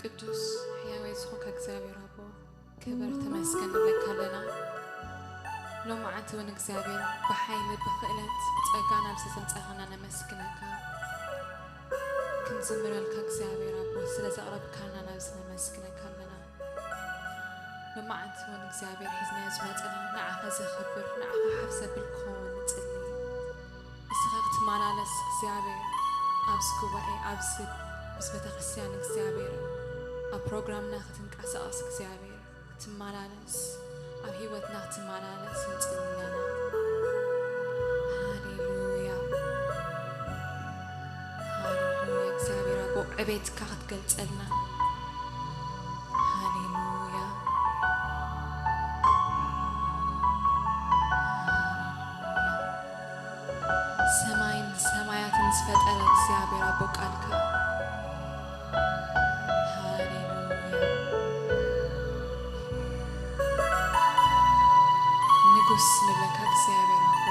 ቅዱስ ሕያው ዝኾንካ እግዚአብሔር አቦ ክብር ተመስገን ለካ ለና ሎማዓንቲ እውን እግዚአብሔር በኃይል በክእለት ጸጋና ስለሰምጻኸና ነመስግነካ ክንዝምረልካ እግዚአብሔር አቦ ስለዘቕረብካና ናብዚ ነመስግነካ ለና ሎማዓንቲ እውን እግዚአብሔር ሒዝና ዝመጽና ንዓኻ ዘኽብር ንዓኻ ሓፍ ዘብል ክኸውን ንጽሊ ንስኻ ክትመላለስ እግዚአብሔር ኣብዚ ጉባኤ ኣብዚ ምስ ቤተክርስትያን እግዚአብሔር ኣብ ፕሮግራምና ክትንቀሳቐስ እግዚአብሔር ክትመላለስ ኣብ ህይወትና ክትመላለስ ንጽልየና ሃሌሉያ ሃሌሉያ እግዚአብሔር አቦ ዕቤትካ ክትገልጸልና ሃሌሉያ ሰማይን ሰማያትን ዝፈጠረ እግዚአብሔር አቦ ቃልካ ንጉስ ንብለካ እግዚአብሔር አቦ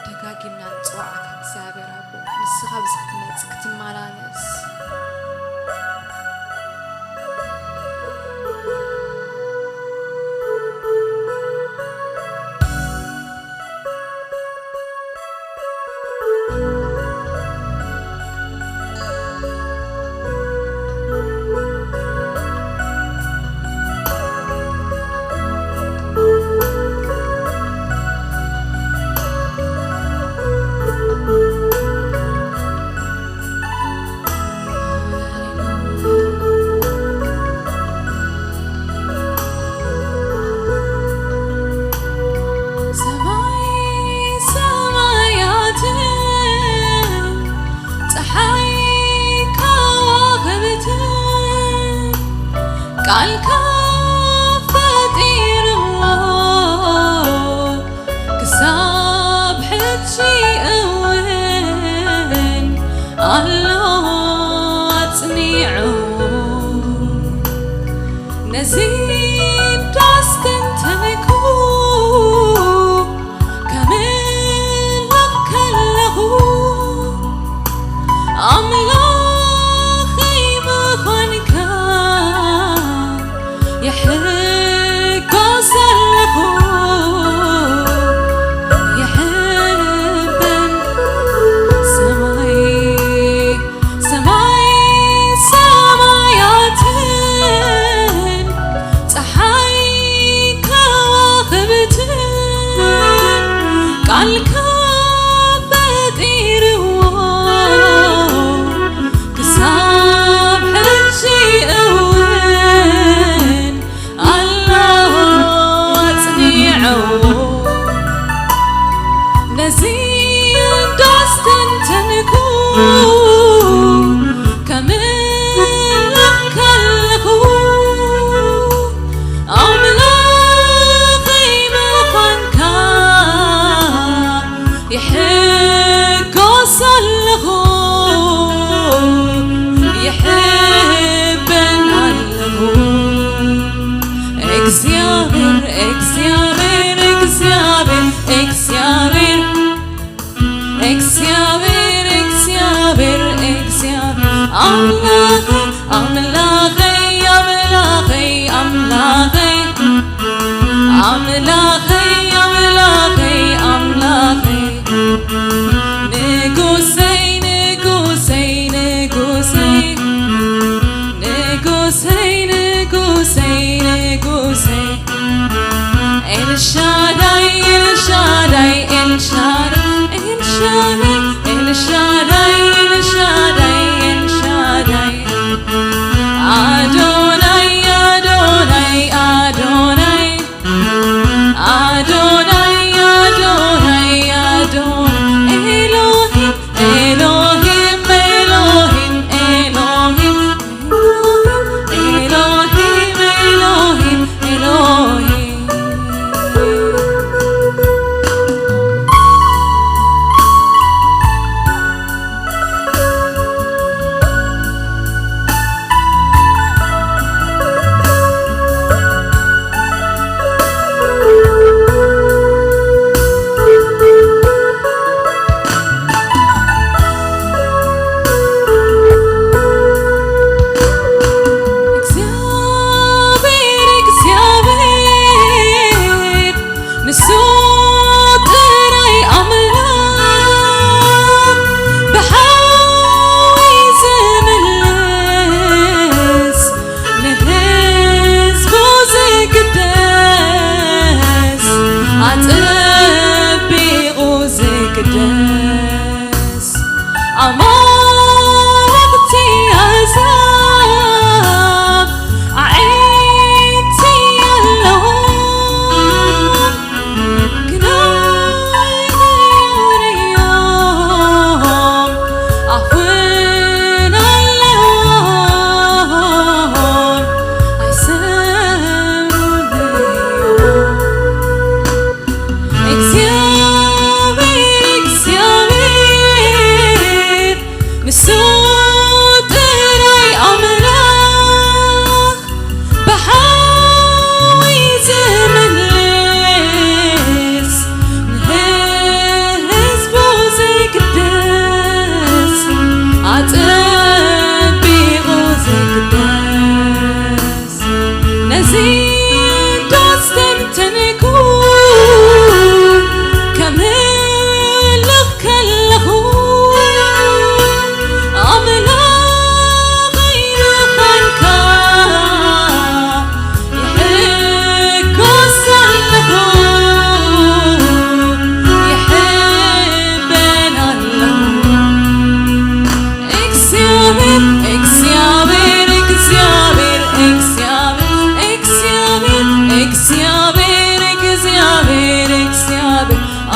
ደጋጊምና ንጽዋዕካ እግዚአብሔር አቦ ንስኻ ብዚ ክትመጽእ ክትመላለስ ቃልካ ፈጢርዎ ክሳብ ሕጂ እውን ኣሎ ኣጽኒዕዎ ነዚ ዳስተንተንኩ ከምልኽ ከለኹ ኣምላኸይ ምዃንካ يحقق سلخو يحبن سماي سماي سماياتن صحاي كواكبتن قالك فطيرو كساب حجي نزيد داستنتنكو كملك كلخو أملاخي مخانكا يحق صلخو يحبن علخو እግዚአብሔር እግዚአብሔር እግዚአብሔር እግዚአብሔር እግዚአብሔር እግዚአብሔር እግዚአብሔር አምላኬ አምላኬ አምላኬ አምላኬ አምላኬ አምላኬ አምላኬ ንጉሴ ንጉሴ ንጉሴ ንጉሴ ንጉሴ ንጉሴ ኤልሻዳይ ኤልሻዳይ ኤልሻዳይ ኤልሻዳይ ኤልሻዳይ ኤልሻዳይ አዶናይ አዶናይ አዶናይ አዶናይ አዶናይ አዶናይ ኤሎሂም ኤሎሂም ኤሎሂም ኤሎሂም ኤሎሂም ኤሎሂም ኤሎሂም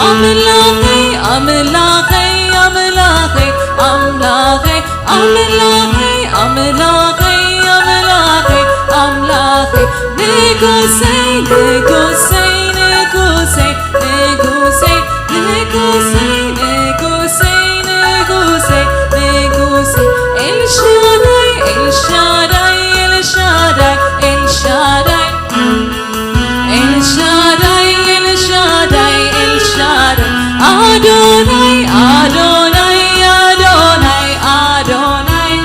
أملاخي أملاخي أملاخي أملاخي أملاخي أملاخي أملاخي أملاخي نيغوسي نيغوسي نيغوسي نيغوسي نيغوسي نيغوسي نيغوسي نيغوسي الشاداي الشاداي الشاداي الشاداي الشاداي الشاداي الشاداي أدوناي أدوناي أدوناي أدوناي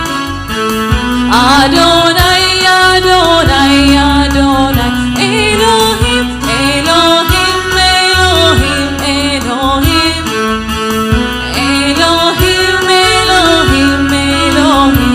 أدوناي أدوناي أدوناي إلهيم إلهيم إلهيم إلهيم إلهيم إلهيم إلهيم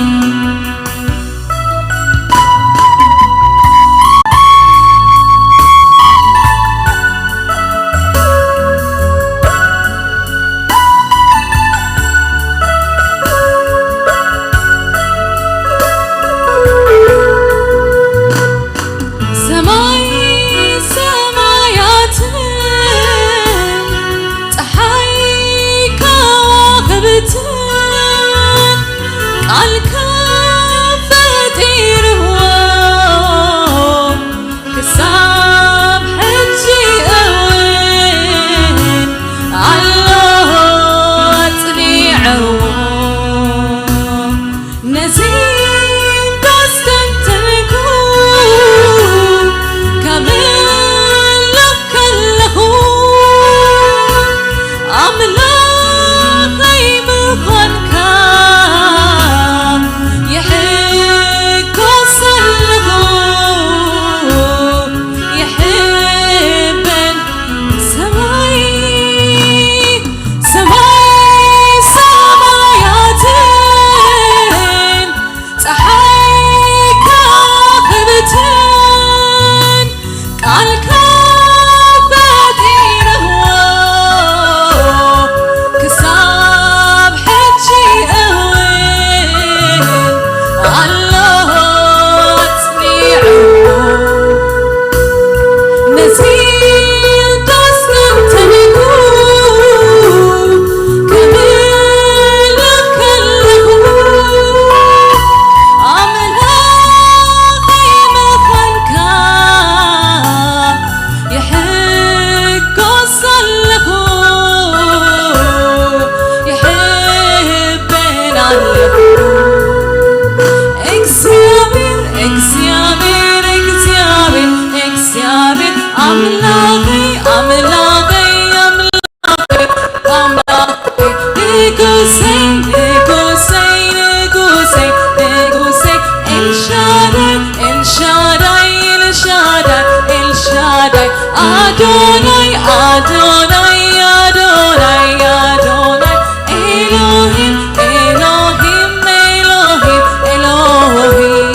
Adonai, Adonai, Adonai, Adonai, Elohim, Elohim, Elohim, Elohim.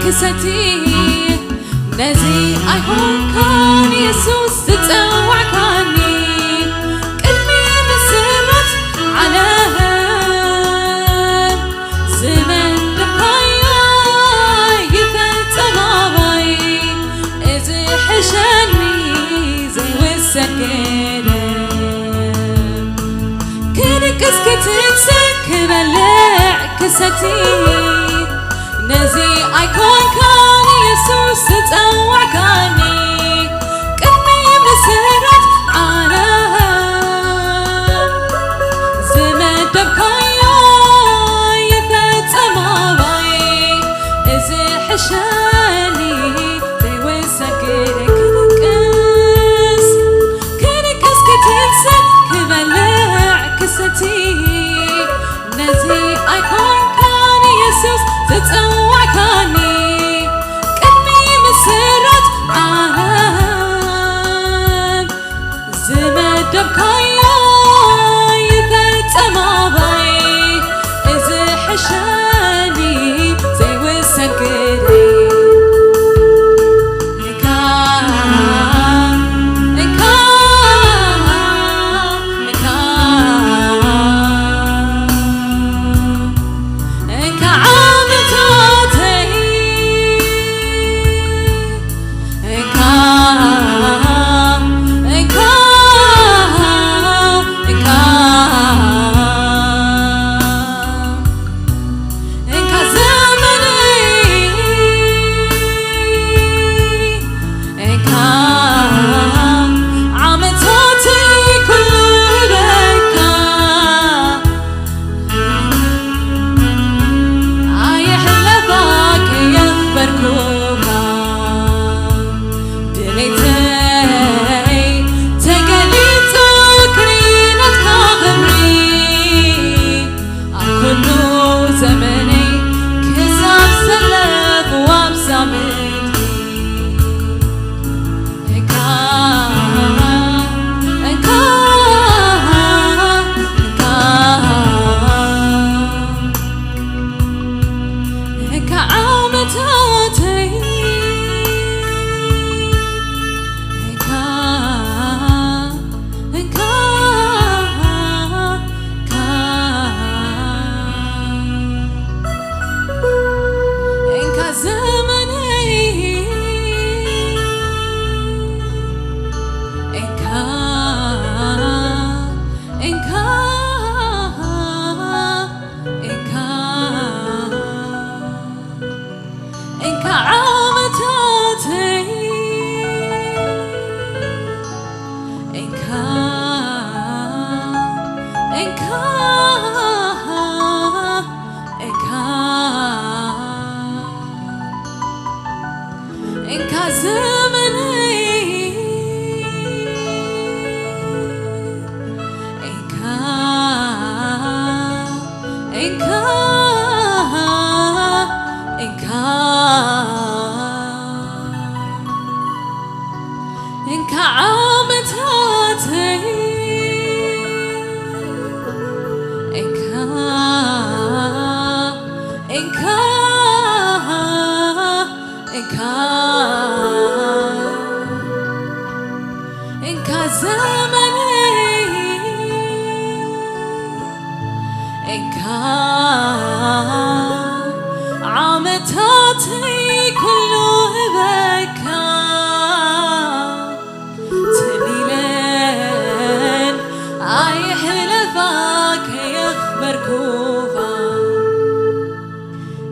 كستي نزي أيهون كان يسوس تتوع كاني قلبي مسرت علىها زمن دقايا يفتماوي إذ حشاني زي والسكينة كنكس كتنسك بلع كستي نزي أيكون كان يسوس تتوع كاني قلبي مسرت علىها زمن دبكايا يفتماوي إذ حشاني زي والسكينة كنكس كتنسك بلع كستي نزي أيكون كان يسوس تتوع كاني قلبي مسرت علىها زمن دبكايا يفتماوي إذ حشاني زي والسكينة عامتاتي كله بكا تليلين عايح لفاك يخبر كوفا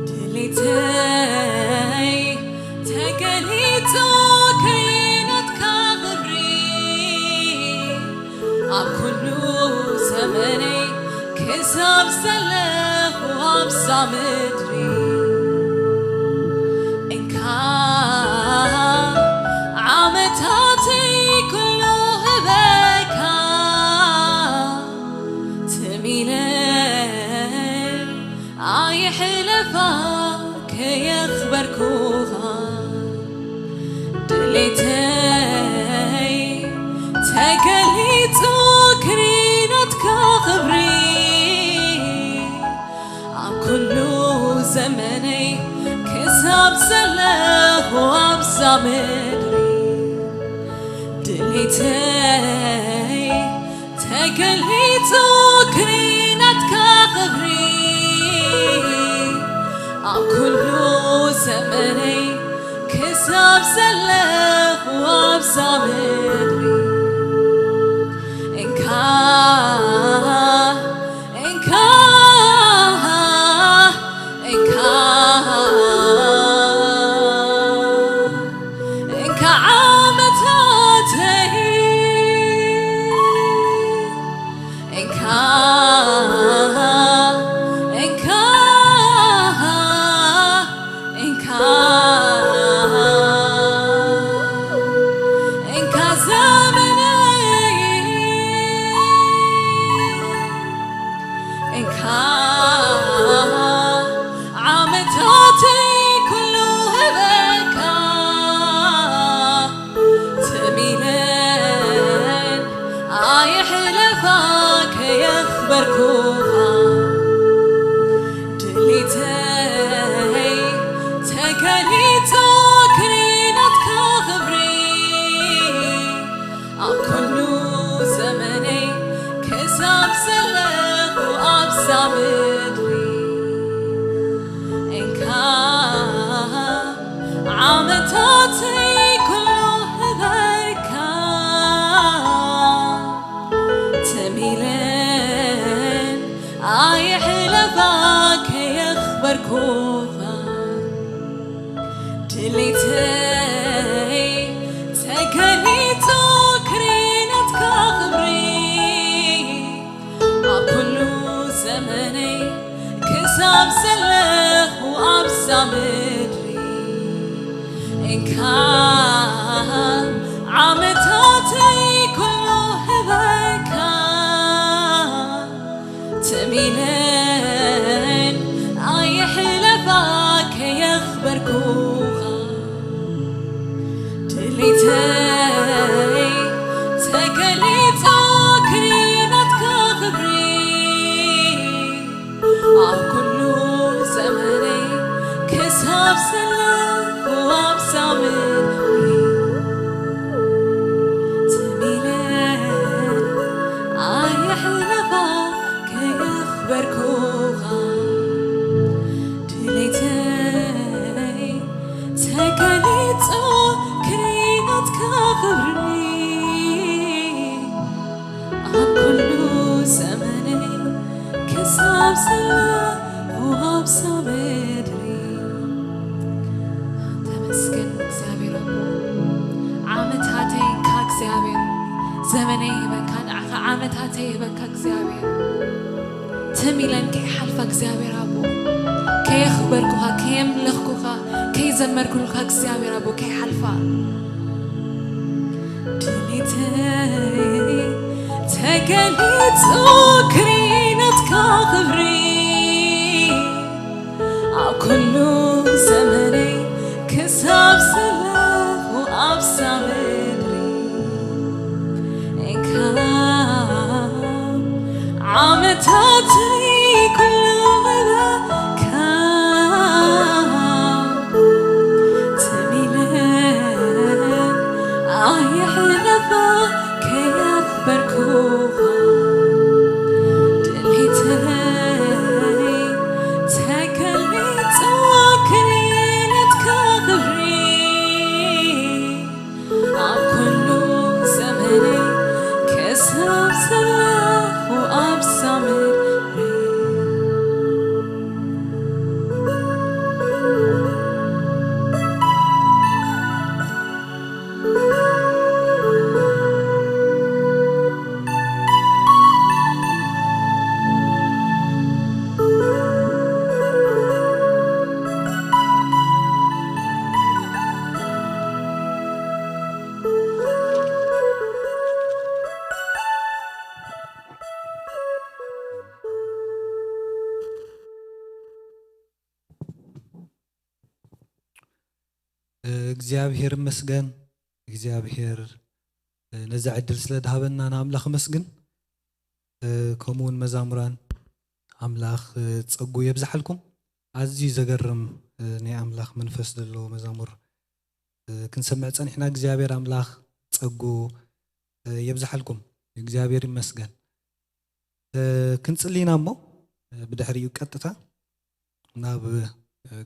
دليتي تقليتو كينت كغبري عم كله زمني كسب سلف وابصى مدري زله وابزا مدري دليتي تقليتو كرينتك خبري كل زمني كسب زله وابزا مدري تميلن كي حلفك زابير أبو كي يخبركوها كي يملخكوها كي يزمركوها زابير أبو كي حلفا دليتي تقليتو كرينتك خبري كل زمني كسب سلاح وأبصى مدري عمتاتي كلها كان تميلين يحلفا كي يخبركوها دليتي تقليتو كرينتك خبري كل زمني كسب سلاح وأبصى እግዚአብሔር መስገን እግዚአብሔር ነዛ ዕድል ስለዳሃበና አምላኽ መስግን ከመውን መዛሙራን አምላኽ ጸጉ ይብዛሕልኩም ኣዝዩ ዘገርም ናይ ኣምላኽ መንፈስ ዘለዎ መዛሙር ክንሰምዕ ፀኒሕና እግዚኣብሔር ኣምላኽ ፀጉ የብዛሓልኩም እግዚአብሔር ይመስገን ክንጽሊና እሞ ብድሕሪኡ ቀጥታ ናብ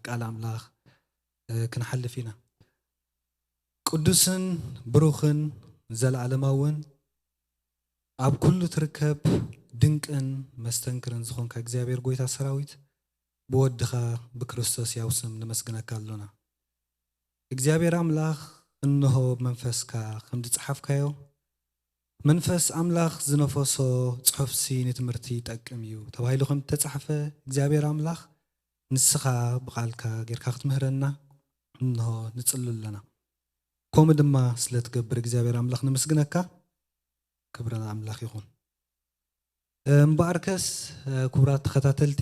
ቃል ኣምላኽ ክንሓልፍ ኢና ቅዱስን ብሩኽን ዘለዓለማውን ኣብ ኩሉ ትርከብ ድንቅን መስተንክርን ዝኾንካ እግዚአብሔር ጎይታ ሰራዊት ብወድኻ ብክርስቶስ ያው ስም ንመስግነካ ኣለና እግዚአብሔር ኣምላኽ እንሆ መንፈስካ ከም ዝጽሓፍካዮ መንፈስ ኣምላኽ ዝነፈሶ ጽሑፍሲ ንትምህርቲ ይጠቅም እዩ ተባሂሉ ከም ተጻሕፈ እግዚአብሔር ኣምላኽ ንስኻ ብቃልካ ጌርካ ክትምህረና እንሆ ንጽልለና ከምኡ ድማ ስለትገብር እግዚአብሔር ኣምላኽ ንመስግነካ ክብረና ኣምላኽ ይኹን እምበኣርከስ ክቡራት ተኸታተልቲ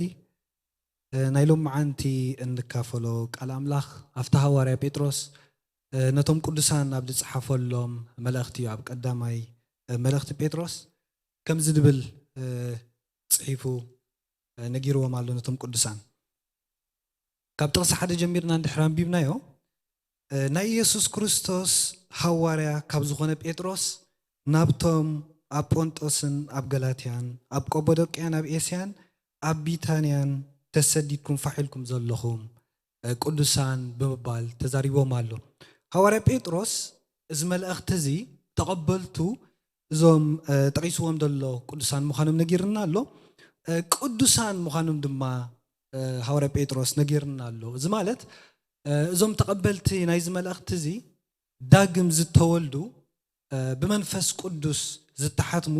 ናይሎም መዓንቲ እንካፈሎ ቃል ኣምላኽ ኣፍታ ሐዋርያ ጴጥሮስ ነቶም ቅዱሳን ኣብ ዝጽሓፈሎም መልእኽቲ ኣብ ቀዳማይ መልእኽቲ ጴጥሮስ ከም ዝድብል ጽሒፉ ነጊርዎም ኣሎ ነቶም ቅዱሳን ካብ ጥቕሲ ሓደ ጀሚርና እንድሕር አንቢብናዮ ናይ ኢየሱስ ክርስቶስ ሐዋርያ ካብ ዝኾነ ጴጥሮስ ናብቶም ኣብ ጶንጦስን ኣብ ገላትያን ኣብ ቆጶዶቅያን ኣብ ኤስያን ኣብ ቢታንያን ተሰዲድኩም ፋሒልኩም ዘለኹም ቅዱሳን ብምባል ተዛሪቦም ኣሎ ሐዋርያ ጴጥሮስ እዚ መልእኽቲ እዚ ተቐበልቱ እዞም ጠቂስዎም ዘሎ ቅዱሳን ምዃኖም ነጊርና ኣሎ ቅዱሳን ምዃኖም ድማ ሐዋርያ ጴጥሮስ ነጊርና ኣሎ እዚ ማለት እዞም ተቐበልቲ ናይዚ መልእኽቲ እዚ ዳግም ዝተወልዱ ብመንፈስ ቅዱስ ዝተሓትሙ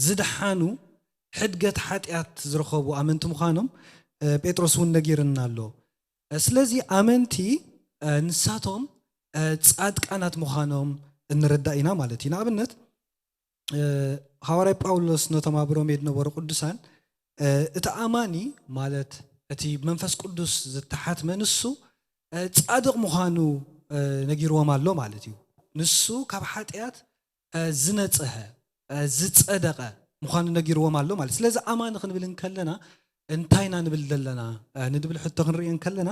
ዝድሓኑ ሕድገት ሓጢአት ዝረኸቡ ኣመንቲ ምዃኖም ጴጥሮስ እውን ነጊርና ኣሎ ስለዚ ኣመንቲ ንሳቶም ጻድቃናት ምዃኖም እንረዳእ ኢና ማለት እዩ ንኣብነት ሐዋርያ ጳውሎስ ነቶም ኣብ ሮሜ ዝነበሩ ቅዱሳን እቲ ኣማኒ ማለት እቲ መንፈስ ቅዱስ ዝተሓትመ ንሱ ጻድቕ ምዃኑ ነጊርዎም ኣሎ ማለት እዩ ንሱ ካብ ሓጢአት ዝነጽሐ ዝጸደቀ ምዃኑ ነጊርዎም ኣሎ ማለት ስለዚ ኣማኒ ክንብል እንከለና እንታይና ንብል ዘለና ንድብል ሕቶ ክንርኢ እንከለና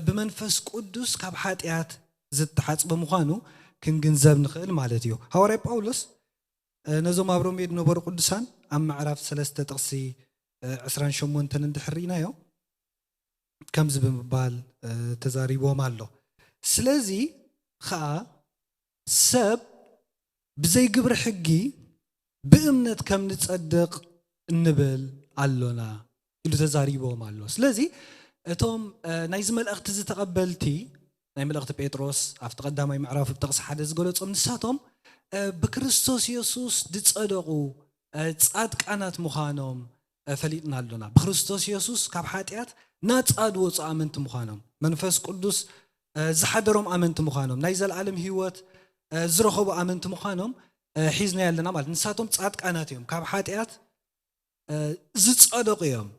ብመንፈስ ቅዱስ ካብ ሓጢአት ዝተሓጽበ ምዃኑ ክንግንዘብ ንኽእል ማለት እዩ ሐዋርያ ጳውሎስ ነዞም ኣብ ሮሜ ዝነበሩ ቅዱሳን ኣብ ምዕራፍ 3 ጥቕሲ 28 እንድሕሪናዮ ከምዚ ብምባል ተዛሪቦም ኣሎ ስለዚ ከዓ ሰብ ብዘይ ግብሪ ሕጊ ብእምነት ከም ንጸድቕ እንብል ኣሎና ኢሉ ተዛሪቦም ኣሎ ስለዚ እቶም ናይዚ መልእኽቲ ዝተቐበልቲ ናይ መልእኽቲ ጴጥሮስ ኣብቲ ቀዳማይ ምዕራፍ ጥቕሲ ሓደ ዝገለጾም ንሳቶም ብክርስቶስ ኢየሱስ ዝጸደቑ ጻድቃናት ምዃኖም ፈሊጥና ኣሎና ብክርስቶስ ኢየሱስ ካብ ሓጢአት ናፃ ዝወፁ ኣመንቲ ምዃኖም መንፈስ ቅዱስ ዝሓደሮም ኣመንቲ ምዃኖም ናይ ዘለዓለም ህይወት ዝረኸቡ ኣመንቲ ምዃኖም ሒዝና ያለና ማለት ንሳቶም ጻድቃናት እዮም ካብ ሓጢአት ዝጸደቑ እዮም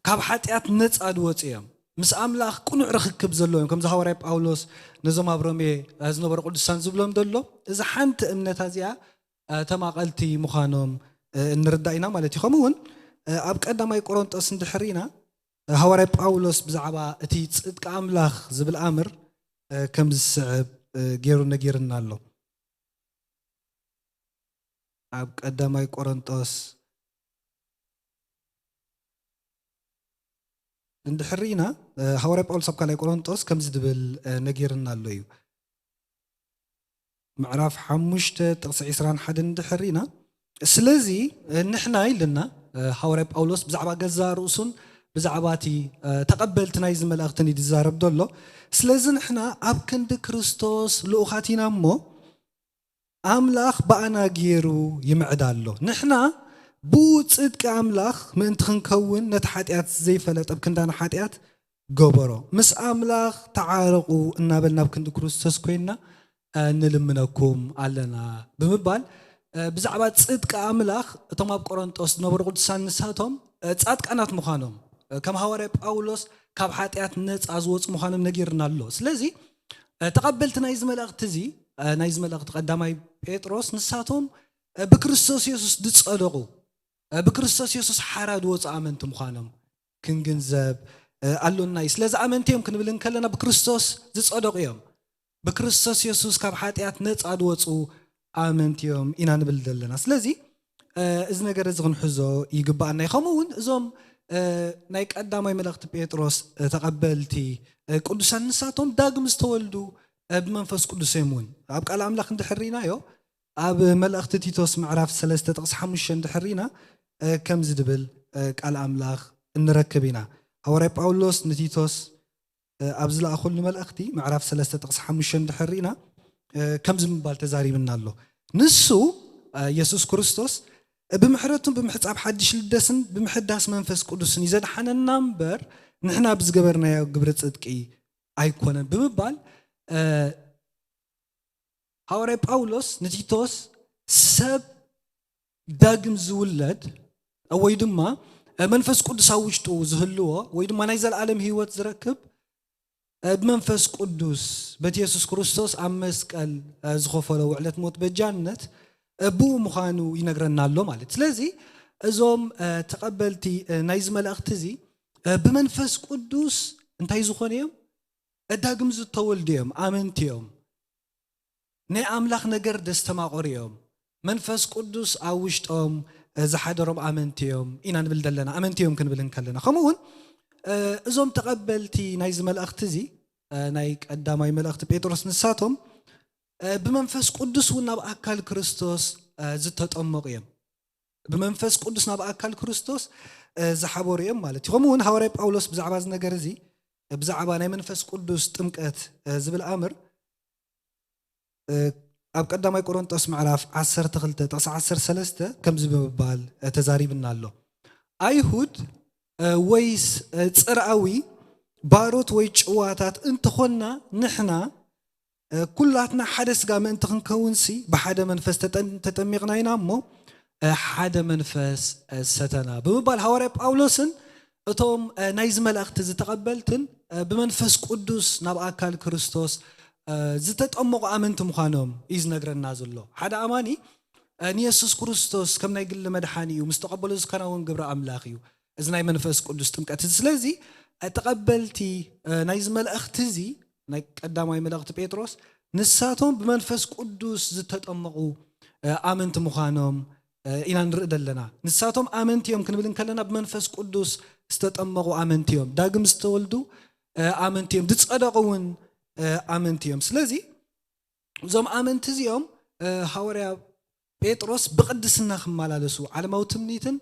ካብ ሓጢአት ነፃ ዝወፁ እዮም ምስ ኣምላኽ ቁኑዕ ርክክብ ዘለዎም ከምዚ ሐዋርያ ጳውሎስ ነዞም ኣብ ሮሜ ዝነበሩ ቅዱሳን ዝብሎም ዘሎ እዚ ሓንቲ እምነት እዚኣ ተማቐልቲ ምዃኖም እንርዳእ ኢና ማለት እዩ ከምኡ እውን ኣብ ቀዳማይ ቆሮንጦስ እንድሕሪና ሐዋርያ ጳውሎስ ብዛዕባ እቲ ጽድቂ ኣምላኽ ዝብል ኣምር ከም ዝስዕብ ገይሩ ነጊርና ኣሎ ኣብ ቀዳማይ ቆሮንጦስ እንድሕሪና ሐዋርያ ጳውሎስ ኣብ ካልኣይ ቆሮንጦስ ከም ዝብል ነጊርና ኣሎ እዩ ምዕራፍ 5 ጥቕሲ 21 እንድሕሪና ስለዚ ንሕና ኢልና ሐዋርያ ጳውሎስ ብዛዕባ ገዛ ርእሱን ብዛዕባ እቲ ተቐበልቲ ናይዚ መልእኽትን ይዛረብ ዘሎ ስለዚ ንሕና ኣብ ክንዲ ክርስቶስ ልኡኻት ኢና እሞ ኣምላኽ በኣና ገይሩ ይምዕዳ ኣሎ ንሕና ብጽድቂ ኣምላኽ ምእንቲ ክንከውን ነቲ ሓጢአት ዘይፈለጠ ክንዳና ሓጢአት ገበሮ ምስ ኣምላኽ ተዓረቑ እናበልና ኣብ ክንዲ ክርስቶስ ኮይና ንልምነኩም ኣለና ብምባል ብዛዕባ ጽድቂ ኣምላኽ እቶም ኣብ ቆሮንጦስ ዝነበሩ ቅዱሳን ንሳቶም ጻድቃናት ምዃኖም ከም ሐዋርያ ጳውሎስ ካብ ሓጢአት ነፃ ዝወፁ ምዃኖም ነጊርና ኣሎ ስለዚ ተቐበልቲ ናይዚ መልእኽቲ እዚ ናይዚ መልእኽቲ ቀዳማይ ጴጥሮስ ንሳቶም ብክርስቶስ ኢየሱስ ዝጸደቑ ብክርስቶስ ኢየሱስ ሓራ ዝወፁ ኣመንቲ ምዃኖም ክንግንዘብ ኣሎና እዩ ስለዚ ኣመንቲዮም ክንብል ከለና ብክርስቶስ ዝጸደቁ እዮም ብክርስቶስ ኢየሱስ ካብ ሓጢኣት ነፃ ዝወፁ ኣመንቲዮም ኢና ንብል ዘለና ስለዚ እዚ ነገር እዚ ክንሕዞ ይግባአና ከምኡውን እዞም ናይ ቀዳማይ መልእኽቲ ጴጥሮስ ተቐበልቲ ቅዱሳን ንሳቶም ዳግም ዝተወልዱ ብመንፈስ ቅዱስ እዮም እውን ኣብ ቃል ኣምላኽ እንድሕሪናዮ ኣብ መልእኽቲ ቲቶስ ምዕራፍ 3 ጥቕስ 5 እንድሕሪና ከም ዝድብል ቃል ኣምላኽ እንረክብ ኢና ሐዋርያ ጳውሎስ ንቲቶስ ኣብ ዝለኣኹሉ መልእኽቲ ምዕራፍ 3 ጥቕስ 5 እንድሕሪና ከም ዝምባል ተዛሪብና ኣሎ ንሱ ኢየሱስ ክርስቶስ ብምሕረቱን ብምሕፃብ ሓድሽ ልደስን ብምሕዳስ መንፈስ ቅዱስን ይዘድሓነና እምበር ንሕና ብዝገበርናዮ ግብሪ ጽድቂ ኣይኮነን ብምባል ሐዋርያ ጳውሎስ ንቲቶስ ሰብ ዳግም ዝውለድ ወይ ድማ መንፈስ ቅዱስ ኣብ ውሽጡ ዝህልዎ ወይ ድማ ናይ ዘለዓለም ህይወት ዝረክብ ብመንፈስ ቅዱስ በቲ ኢየሱስ ክርስቶስ ኣብ መስቀል ዝኸፈሎ ውዕለት ሞት በጃነት ብኡ ምዃኑ ይነግረና ኣሎ ማለት ስለዚ እዞም ተቐበልቲ ናይ ዝመልእኽቲ እዚ ብመንፈስ ቅዱስ እንታይ ዝኾኑ እዮም ዳግም ዝተወልዱ እዮም ኣመንቲ እዮም ናይ ኣምላኽ ነገር ደስተማቆር እዮም መንፈስ ቅዱስ ኣብ ውሽጦም ዝሓደሮም ኣመንቲ እዮም ኢና ንብል ዘለና ኣመንቲ እዮም ክንብል ከለና ከምኡውን እዞም ተቐበልቲ ናይ ዝመልእኽቲ እዚ ናይ ቀዳማይ መልእኽቲ ጴጥሮስ ንሳቶም ብመንፈስ ቅዱስ እውን ናብ ኣካል ክርስቶስ ዝተጠመቁ እዮም ብመንፈስ ቅዱስ ናብ ኣካል ክርስቶስ ዝሓበሩ እዮም ማለት እዩ ከምኡውን ሐዋርያ ጳውሎስ ብዛዕባ እዚ ነገር እዚ ብዛዕባ ናይ መንፈስ ቅዱስ ጥምቀት ዝብል ኣምር ኣብ ቀዳማይ ቆሮንቶስ ምዕራፍ 12 ጥቕስ 13 ከም ዝምባል ተዛሪብና ኣሎ ኣይሁድ ወይስ ጽርዓዊ ባሮት ወይ ጭዋታት እንትኾና ንሕና ኩላትና ሓደ ስጋ ምእንቲ ክንከውንሲ ብሓደ መንፈስ ተጠሚቕና ኢና እሞ ሓደ መንፈስ ሰተና ብምባል ሐዋርያ ጳውሎስን እቶም ናይ ዝመልእኽቲ ዝተቐበልትን ብመንፈስ ቅዱስ ናብ ኣካል ክርስቶስ ዝተጠመቁ ኣመንቲ ምዃኖም እዩ ዝነግረና ዘሎ ሓደ ኣማኒ ንኢየሱስ ክርስቶስ ከም ናይ ግሊ መድሓኒ እዩ ምስ ተቐበሎ ዝከናውን ግብሪ ኣምላኽ እዩ እዚ ናይ መንፈስ ቅዱስ ጥምቀት ስለዚ ተቐበልቲ ናይ ዝመልእኽቲ እዚ ናይ ቀዳማይ መልእኽቲ ጴጥሮስ ንሳቶም ብመንፈስ ቅዱስ ዝተጠመቁ ኣመንቲ ምዃኖም ኢና ንርኢ ዘለና ንሳቶም ኣመንቲ እዮም ክንብል ከለና ብመንፈስ ቅዱስ ዝተጠመቁ ኣመንቲ እዮም ዳግም ዝተወልዱ ኣመንቲ እዮም ዝጸደቁ እውን ኣመንቲ እዮም ስለዚ እዞም ኣመንቲ እዚኦም ሐዋርያ ጴጥሮስ ብቅድስና ክመላለሱ ዓለማዊ ትምኒትን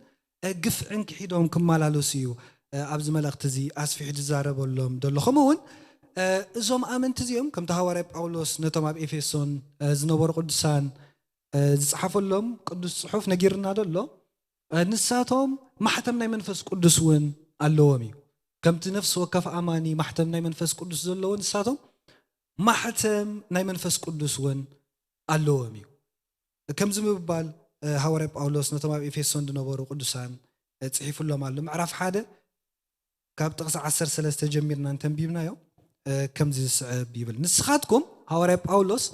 ግፍዕን ክሒዶም ክመላለሱ እዩ ኣብዚ መልእኽቲ እዚ ኣስፊሕ ዝዛረበሎም ደሎ ከምኡውን እዞም ኣመንቲ እዚኦም ከምቲ ሐዋርያ ጳውሎስ ነቶም ኣብ ኤፌሶን ዝነበሩ ቅዱሳን ዝጽሓፈሎም ቅዱስ ጽሑፍ ነጊርና ደሎ ንሳቶም ማሕተም ናይ መንፈስ ቅዱስ እውን ኣለዎም እዩ ከምቲ ነፍሲ ወከፍ ኣማኒ ማሕተም ናይ መንፈስ ቅዱስ ዘለዎ ንሳቶም ማሕተም ናይ መንፈስ ቅዱስ እውን ኣለዎም እዩ ከምዚ ምባል ሐዋርያ ጳውሎስ ነቶም ኣብ ኤፌሶን ዝነበሩ ቅዱሳን ጽሒፍሎም ኣሎ ምዕራፍ 1 ካብ ጥቕስ 13 ጀሚርና እንተንቢብናዮ ከምዚ ዝስዕብ ይብል ንስኻትኩም ሐዋርያ ጳውሎስ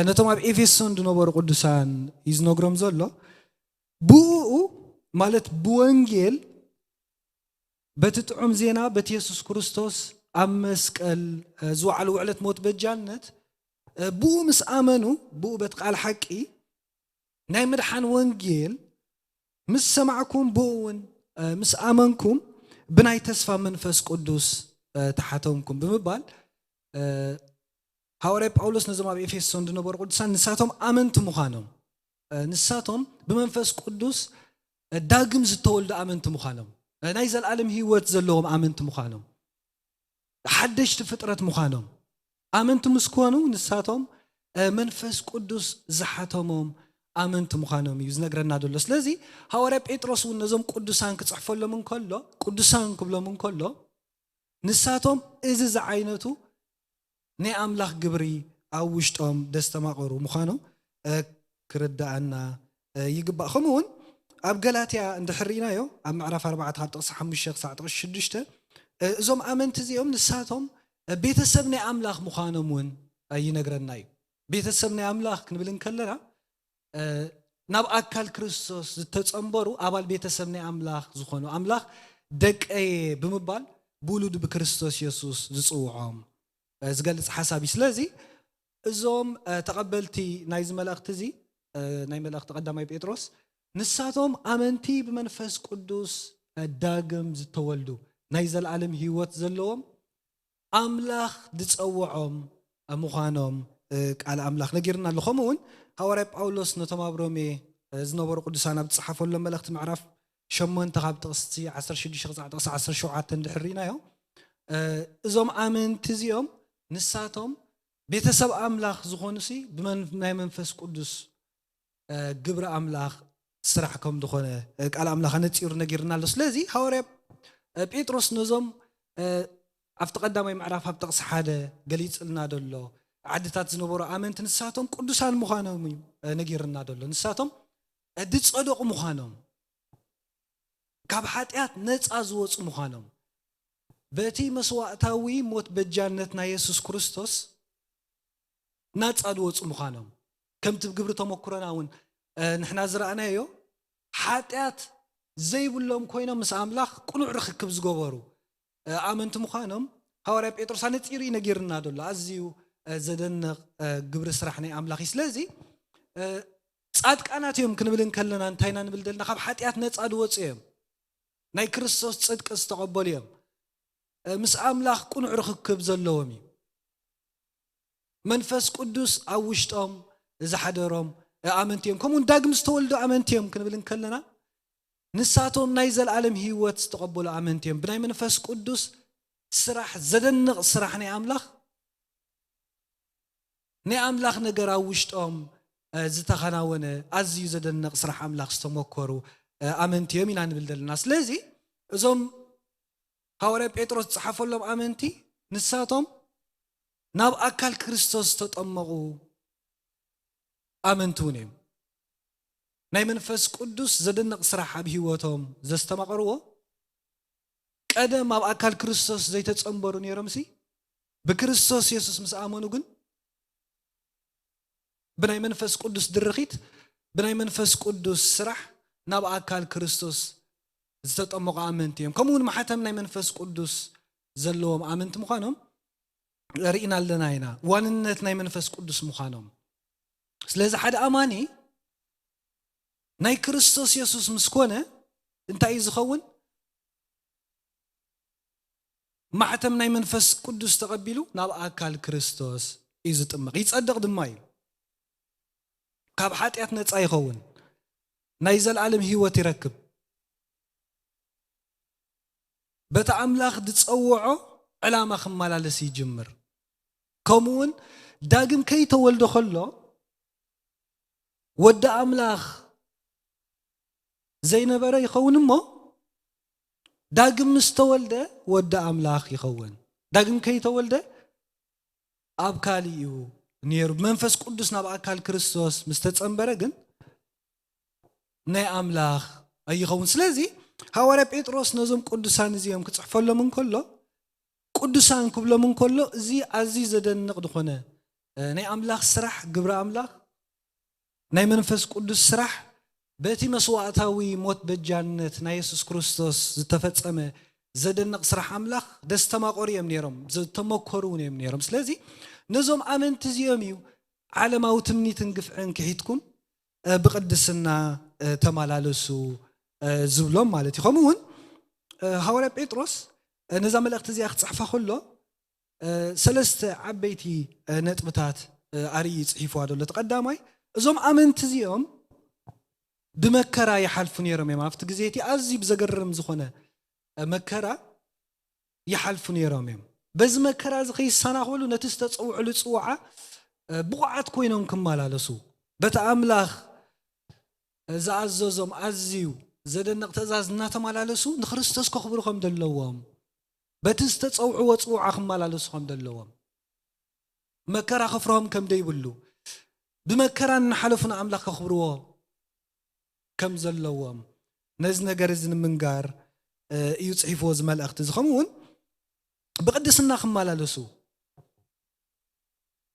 ነቶም ኣብ ኤፌሶን ዝነበሩ ቅዱሳን ይዝነግሮም ዘሎ ብኡ ማለት ብወንጌል በቲ ጥዑም ዜና በቲ ኢየሱስ ክርስቶስ ኣብ መስቀል ዝወዓሉ ውዕለት ሞት በጃነት ብኡ ምስ ኣመኑ ብኡ በቲ ቃል ሓቂ ናይ ምድሓን ወንጌል ምስ ሰማዕኩም ብኡውን ምስ ኣመንኩም ብናይ ተስፋ መንፈስ ቅዱስ ተሓተምኩም ብምባል ሐዋርያ ጳውሎስ ነዞም ኣብ ኤፌሶን ዝነበሩ ቅዱሳን ንሳቶም ኣመንቲ ምዃኖም ንሳቶም ብመንፈስ ቅዱስ ዳግም ዝተወልዱ ኣመንቲ ምዃኖም ናይ ዘለዓለም ህይወት ዘለዎም ኣመንቲ ምዃኖም ሓደሽቲ ፍጥረት ምዃኖም ኣመንቲ ምስ ኮኑ ንሳቶም መንፈስ ቅዱስ ዝሓተሞም ኣመንቲ ምዃኖም እዩ ዝነግረና ዘሎ ስለዚ ሐዋርያ ጴጥሮስ እውን ነዞም ቅዱሳን ክጽሕፈሎም እንከሎ ቅዱሳን ክብሎም እንከሎ ንሳቶም እዚ ዝዓይነቱ ናይ ኣምላኽ ግብሪ ኣብ ውሽጦም ደስተማቐሩ ምዃኖም ክርዳኣና ይግባእ ከምኡውን ኣብ ገላትያ እንድሕሪናዮ ኣብ ምዕራፍ 4 ካብ ጥቕሲ 5 ክሳብ ጥቕሲ 6 እዞም ኣመንቲ እዚኦም ንሳቶም ቤተሰብ ናይ ኣምላኽ ምዃኖም እውን ይነግረና እዩ ቤተሰብ ናይ ኣምላኽ ክንብል ከለና ናብ ኣካል ክርስቶስ ዝተጸምበሩ ኣባል ቤተሰብ ናይ ኣምላኽ ዝኾኑ ኣምላኽ ደቀየ ብምባል بولود بكريستوس يسوس زصوعهم زغلص حسابي سلازي እዞም ተቀበልቲ ናይ ዝመላእክት እዚ ናይ መላእክት ቀዳማይ ጴጥሮስ ንሳቶም አመንቲ ብመንፈስ ቅዱስ ዳግም ዝተወልዱ ናይ ዘለዓለም ህይወት ዘለዎም አምላኽ ዝፀውዖም ምዃኖም ቃል አምላኽ ነጊርና ኣሎ ከምኡውን ሐዋርያ ጳውሎስ ነቶም ኣብ ሮሜ ዝነበሩ ቅዱሳን ኣብ ዝፅሓፈሎም መልእክቲ ምዕራፍ 8 ካብ ጥቅሲ 16 ክሳብ ጥቅሲ 17 እንድሕሪናዮ እዞም አመንቲ እዚኦም ንሳቶም ቤተሰብ አምላኽ ዝኾኑሲ ብናይ መንፈስ ቅዱስ ግብረ አምላኽ ስራሕ ከም ዝኾነ ቃል አምላኽ ነፂሩ ነጊርና ኣሎ ስለዚ ሐዋርያ ጴጥሮስ ነዞም ኣብቲ ቀዳማይ ምዕራፍ ኣብ ጥቅሲ 1 ገሊፅልና ደሎ ዓድታት ዝነበሩ አመንቲ ንሳቶም ቅዱሳን ምዃኖም ነጊርና ደሎ ንሳቶም ዝጸደቁ ምዃኖም ካብ ኃጢአት ነፃ ዝወፁ ምዃኖም በቲ መስዋዕታዊ ሞት በጃነት ናይ ኢየሱስ ክርስቶስ ናፃ ዝወፁ ምዃኖም ከምቲ ግብሪ ተመክሮና እውን ንሕና ዝረኣናዮ ኃጢአት ዘይብሎም ኮይኖም ምስ አምላኽ ቁኑዕ ርክብ ዝገበሩ አመንቲ ምዃኖም ሐዋርያ ጴጥሮስ ነፂሩ ነጊርና ደሎ ኣዝዩ ዘደንቕ ግብሪ ስራሕ ናይ አምላኽ ስለዚ ጻድቃናት እዮም ክንብል ከለና እንታይና ንብል ደልና ካብ ኃጢአት ነፃ ዝወፁ እዮም ናይ ክርስቶስ ጽድቅ ዝተቀበሉ እዮም ምስ አምላኽ ቁኑዕ ርክብ ዘለዎም እዩ መንፈስ ቅዱስ ኣብ ውሽጦም ዝሓደሮም አመንቲ እዮም ከምኡን ዳግም ዝተወልዱ አመንቲ እዮም ክንብል ከለና ንሳቶም ናይ ዘለዓለም ህይወት ዝተቀበሉ አመንቲ እዮም ብናይ መንፈስ ቅዱስ ስራሕ ዘደንቕ ስራሕ ናይ አምላኽ ናይ አምላኽ ነገር ኣብ ውሽጦም ዝተኸናወነ ኣዝዩ ዘደንቕ ስራሕ አምላኽ ዝተመከሩ አመንቲ እዮም ኢና ንብል ዘለና ስለዚ እዞም ሐዋርያ ጴጥሮስ ዝሓፈሎም አመንቲ ንሳቶም ናብ አካል ክርስቶስ ተጠመቁ አመንቱን እዮም ናይ መንፈስ ቅዱስ ዘደንቕ ስራሕ ኣብ ህይወቶም ዘስተማቀርዎ ቀደም ኣብ አካል ክርስቶስ ዘይተጸምበሩ ነይሮምሲ ብክርስቶስ ኢየሱስ ምስ አመኑ ግን ብናይ መንፈስ ቅዱስ ድርኺት ብናይ መንፈስ ቅዱስ ስራሕ ናብ አካል ክርስቶስ ዝተጠመቁ አመንቲ እዮም ከምኡን ማሕተም ናይ መንፈስ ቅዱስ ዘለዎም አመንቲ ምዃኖም ርኢና ኣለና ኢና ዋንነት ናይ መንፈስ ቅዱስ ምዃኖም ስለዚ ሓደ አማኒ ናይ ክርስቶስ ኢየሱስ ምስ ኮነ እንታይ ዝኸውን ማሕተም ናይ መንፈስ ቅዱስ ተቀቢሉ ናብ አካል ክርስቶስ እዩ ዝጥመቕ ይጸድቕ ድማ እዩ ካብ ኃጢአት ነፃ ይኸውን ናይ ዘለዓለም ህይወት ይረክብ በታ አምላኽ ዝፀውዖ ዕላማ ክመላለስ ይጅምር ከምኡን ዳግም ከይተወልደ ከሎ ወደ አምላኽ ዘይነበረ ይኸውን እሞ ዳግም ምስተወልደ ወደ አምላኽ ይኸውን ዳግም ከይተወልደ ኣብ ካሊኡ ነይሩ መንፈስ ቅዱስ ናብ አካል ክርስቶስ ምስተጸምበረ ግን ናይ አምላኽ ኣይኸውን ስለዚ ሐዋርያ ጴጥሮስ ነዞም ቅዱሳን እዚኦም ክጽሕፈሎም እንከሎ ቅዱሳን ክብሎም እንከሎ እዚ ኣዝዩ ዘደንቕ ዝኾነ ናይ አምላኽ ስራሕ ግብረ አምላኽ ናይ መንፈስ ቅዱስ ስራሕ በቲ መስዋዕታዊ ሞት በጃነት ናይ ኢየሱስ ክርስቶስ ዝተፈጸመ ዘደንቕ ስራሕ አምላኽ ደስተማቆር እዮም ነይሮም ዝተመከሩ እዮም ነይሮም ስለዚ ነዞም አመንቲ እዚኦም እዩ ዓለማዊ ትምኒትን ግፍዕን ክሒትኩም ብቅድስና ተመላለሱ ዝብሎም ማለት እዩ ከምኡውን ሐዋርያ ጴጥሮስ ነዛ መልእክቲ እዚኣ ክፅሕፋ ከሎ ሰለስተ ዓበይቲ ነጥብታት ኣርዩ ፅሒፍዋ ደሎ ተቀዳማይ እዞም አመንቲ እዚኦም ብመከራ ይሓልፉ ነይሮም እዮም ኣብቲ ግዜ እቲ ኣዝዩ ብዘገርም ዝኾነ መከራ ይሓልፉ ነይሮም እዮም በዚ መከራ እዚ ከይሰናኸሉ ነቲ ዝተፀውዕሉ ፅዋዓ ብቑዓት ኮይኖም ክመላለሱ በቲ አምላኽ ዝኣዘዞም ኣዝዩ ዘደንቕ ትእዛዝ እናተመላለሱ ንክርስቶስ ከኽብሩ ከም ዘለዎም በቲ ዝተፀውዕዎ ፅዋዓ ክመላለሱ ከም ዘለዎም መከራ ከፍርሆም ከም ደይብሉ ብመከራ እናሓለፉ ንኣምላኽ ከኽብርዎ ከም ዘለዎም ነዚ ነገር እዚ ንምንጋር እዩ ፅሒፍዎ እዚ መልእኽቲ እዚ ከምኡውን ብቅድስና ክመላለሱ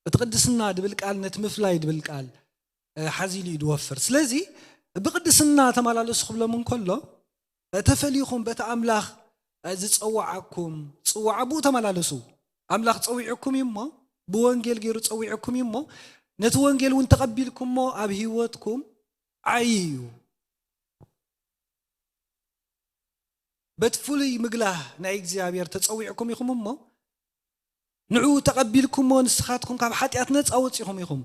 እቲ ቅድስና ድብል ቃል ነቲ ምፍላይ ድብል ቃል ሓዚሉ እዩ ድወፍር ስለዚ ብቅድስና ተመላለሱ ክብሎም እንከሎ ተፈልይኹም በቲ አምላኽ ዝፅዋዓኩም ፅዋዓ ብኡ ተመላለሱ ኣምላኽ ፀዊዕኩም እሞ ብወንጌል ገይሩ ፀዊዕኩም እሞ ነቲ ወንጌል እውን ተቐቢልኩምሞ ኣብ ህይወትኩም ዓዩ በትፍሉይ ምግላህ ናይ እግዚኣብሔር ተፀዊዕኩም ኢኹም እሞ ንዑ ተቐቢልኩምሞ ንስኻትኩም ካብ ሓጢኣት ነፃ ወፂኹም ኢኹም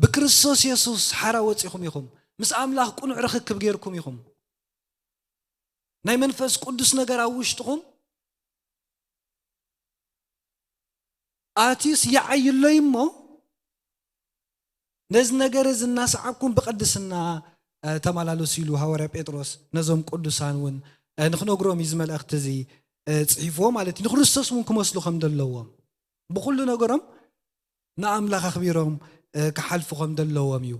ብክርስቶስ ኢየሱስ ሓራ ወፂኹም ኢኹም ምስ ኣምላኽ ቁኑዕ ርክክብ ገይርኩም ኢኹም ናይ መንፈስ ቅዱስ ነገር ኣብ ውሽጥኩም ኣትዩስ ይዓይሎ እሞ ነዚ ነገር እዚ እናሰዓብኩም ብቅድስና ተመላለሱ ኢሉ ሃዋርያ ጴጥሮስ ነዞም ቅዱሳን እውን ንኽነግሮም እዩ መልእኽቲ እዚ ፅሒፎ ማለት እዩ ንክርስቶስ እውን ክመስሉ ከም ዘለዎም ብኩሉ ነገሮም ንኣምላኽ ኣኽቢሮም ክሓልፉ ከም ዘለዎም እዩ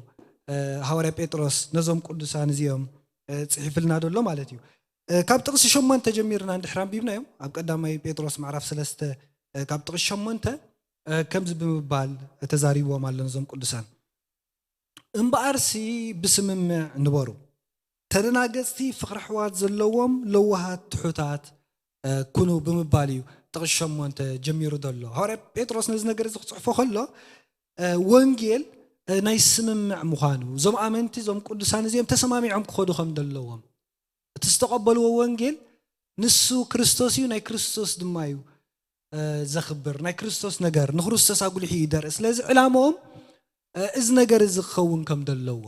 ሃዋርያ ጴጥሮስ ነዞም ቅዱሳን እዚኦም ፅሒፍልና ደሎ ማለት እዩ ካብ ጥቕሲ 8 ጀሚርና እንድሕር አንቢብናዮም ኣብ ቀዳማይ ጴጥሮስ ምዕራፍ 3 ካብ ጥቕሲ 8 ከምዚ ብምባል ተዛሪቦም ኣሎ ነዞም ቅዱሳን እምበኣርሲ ብስምምዕ ንበሩ ተደናገፅቲ ፍቅሪ ኣሕዋት ዘለዎም ለዋሃት ትሑታት ኩኑ ብምባል እዩ ጥቕሲ 8 ጀሚሩ ደሎ ሃዋርያ ጴጥሮስ ነዚ ነገር እዚ ክፅሕፎ ከሎ ወንጌል ናይ ስምምዕ ምዃኑ እዞም ኣመንቲ እዞም ቅዱሳን እዚኦም ተሰማሚዖም ክኸዱ ከም ዘለዎም እቲ ዝተቐበልዎ ወንጌል ንሱ ክርስቶስ እዩ ናይ ክርስቶስ ድማ እዩ ዘኽብር ናይ ክርስቶስ ነገር ንክርስቶስ ኣጉሊሑ ይደርእ ስለዚ ዕላምኦም እዚ ነገር እዚ ክኸውን ከም ዘለዎ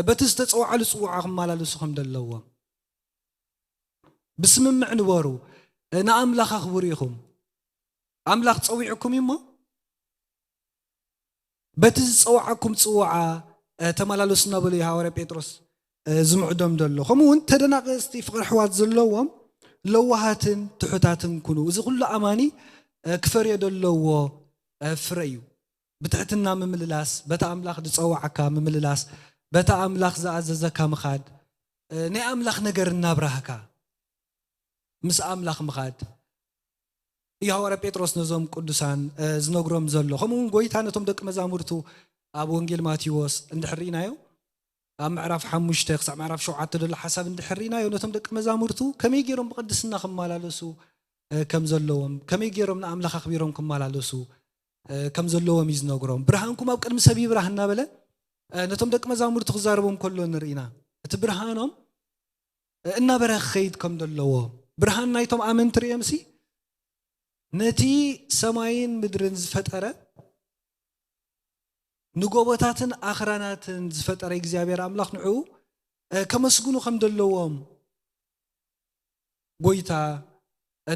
በቲ ዝተፀዋዕሉ ፅዋዓ ክመላለሱ ከም ዘለዎም ብስምምዕ ንበሩ ንኣምላኽ ኣኽብሩ ኢኹም ኣምላኽ ፀዊዕኩም እሞ በቲ ዝፀዋዓኩም ፅዋዓ ተመላለሱ እናበሉ ሃዋርያ ጴጥሮስ ዝምዕዶም ደሎ ከምኡውን ተደናቀስቲ ፍቅሪ ኣሕዋት ዘለዎም ለዋሃትን ትሑታትን ኩኑ እዚ ኩሉ ኣማኒ ክፈርዮ ደለዎ ፍረ እዩ ብትሕትና ምምልላስ በታ ኣምላኽ ዝፀዋዓካ ምምልላስ በታ ኣምላኽ ዝኣዘዘካ ምኻድ ናይ ኣምላኽ ነገር እናብራህካ ምስ ኣምላኽ ምኻድ እዩ ሃዋርያ ጴጥሮስ ነዞም ቅዱሳን ዝነግሮም ዘሎ ከምኡውን ጎይታ ነቶም ደቂ መዛሙርቱ ኣብ ወንጌል ማቴዎስ እንድሕሪናዮ ኣብ ምዕራፍ 5 ክሳብ ምዕራፍ 7 ደሎ ሓሳብ እንድሕሪናዮ ነቶም ደቂ መዛሙርቱ ከመይ ገይሮም ብቅድስና ክመላለሱ ከም ዘለዎም ከመይ ገይሮም ንኣምላኽ ኣኽቢሮም ክመላለሱ ከም ዘለዎም እዩ ዝነግሮም ብርሃንኩም ኣብ ቅድሚ ሰብ ይብራህ እናበለ ነቶም ደቂ መዛሙርቱ ክዛረቦም ከሎ ንርኢና እቲ ብርሃኖም እናበረኸ ክኸይድ ከም ዘለዎ ብርሃን ናይቶም ኣመንቲ ርኦምሲ ነቲ ሰማይን ምድርን ዝፈጠረ ንጎቦታትን ኣኽራናትን ዝፈጠረ እግዚኣብሔር ኣምላኽ ንዑ ከመስግኑ ከም ዘለዎም ጎይታ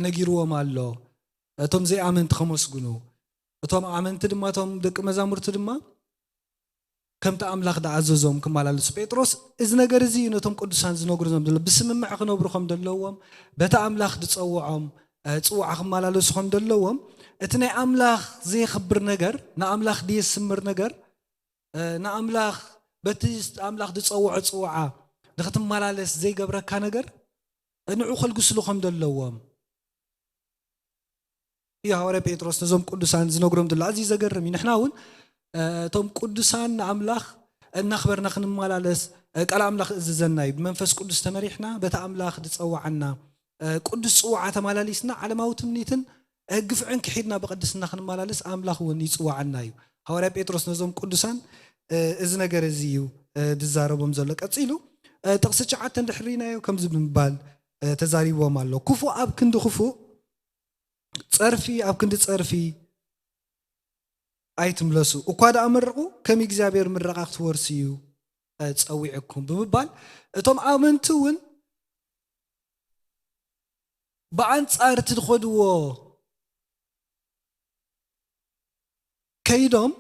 ነጊርዎም ኣሎ እቶም ዘይኣመንቲ ከመስግኑ እቶም ኣመንቲ ድማ እቶም ደቂ መዛሙርቲ ድማ ከምቲ ኣምላኽ ዝኣዘዞም ክመላለሱ ጴጥሮስ እዚ ነገር እዚ ነቶም ቅዱሳን ዝነግሮም ዘሎ ብስምምዕ ክነብሩ ከም ዘለዎም በታ ኣምላኽ ዝፀውዖም ፅዋዓ ክመላለሱ ከም ዘለዎም እቲ ናይ ኣምላኽ ዘይኽብር ነገር ንኣምላኽ ድየስምር ነገር ንኣምላኽ በቲ ኣምላኽ ዝፀውዖ ፅዋዓ ንኽትመላለስ ዘይገብረካ ነገር ንዑ ከልግስሉ ከም ዘለዎም እዩ ሃዋርያ ጴጥሮስ ነዞም ቅዱሳን ዝነግሮም ዘሎ ኣዝዩ ዘገርም እዩ ንሕና እውን እቶም ቅዱሳን ንኣምላኽ እናኽበርና ክንመላለስ ቃል ኣምላኽ እዝዘና እዩ ብመንፈስ ቅዱስ ተመሪሕና በታ ኣምላኽ ዝፀዋዓና ቅዱስ ፅዋዓ ተመላሊስና ዓለማዊ ትምኒትን ግፍዕን ክሒድና ብቅድስና ክንመላለስ ኣምላኽ እውን ይፅዋዓና እዩ ሃዋርያ ጴጥሮስ ነዞም ቅዱሳን እዚ ነገር እዚ እዩ ዝዛረቦም ዘሎ ቀፂሉ ጥቕሲ 9 እንድሕሪናዮ ከምዚ ብምባል ተዛሪቦም ኣሎ ክፉእ ኣብ ክንዲ ክፉእ ፀርፊ ኣብ ክንዲ ፀርፊ ኣይትምለሱ እኳ ደኣ መርቑ ከም እግዚኣብሔር ምረቓ ክትወርሱ እዩ ፀዊዕኩም ብምባል እቶም ኣመንቲ እውን ብኣንጻር እቲ ዝኸድዎ ከይዶም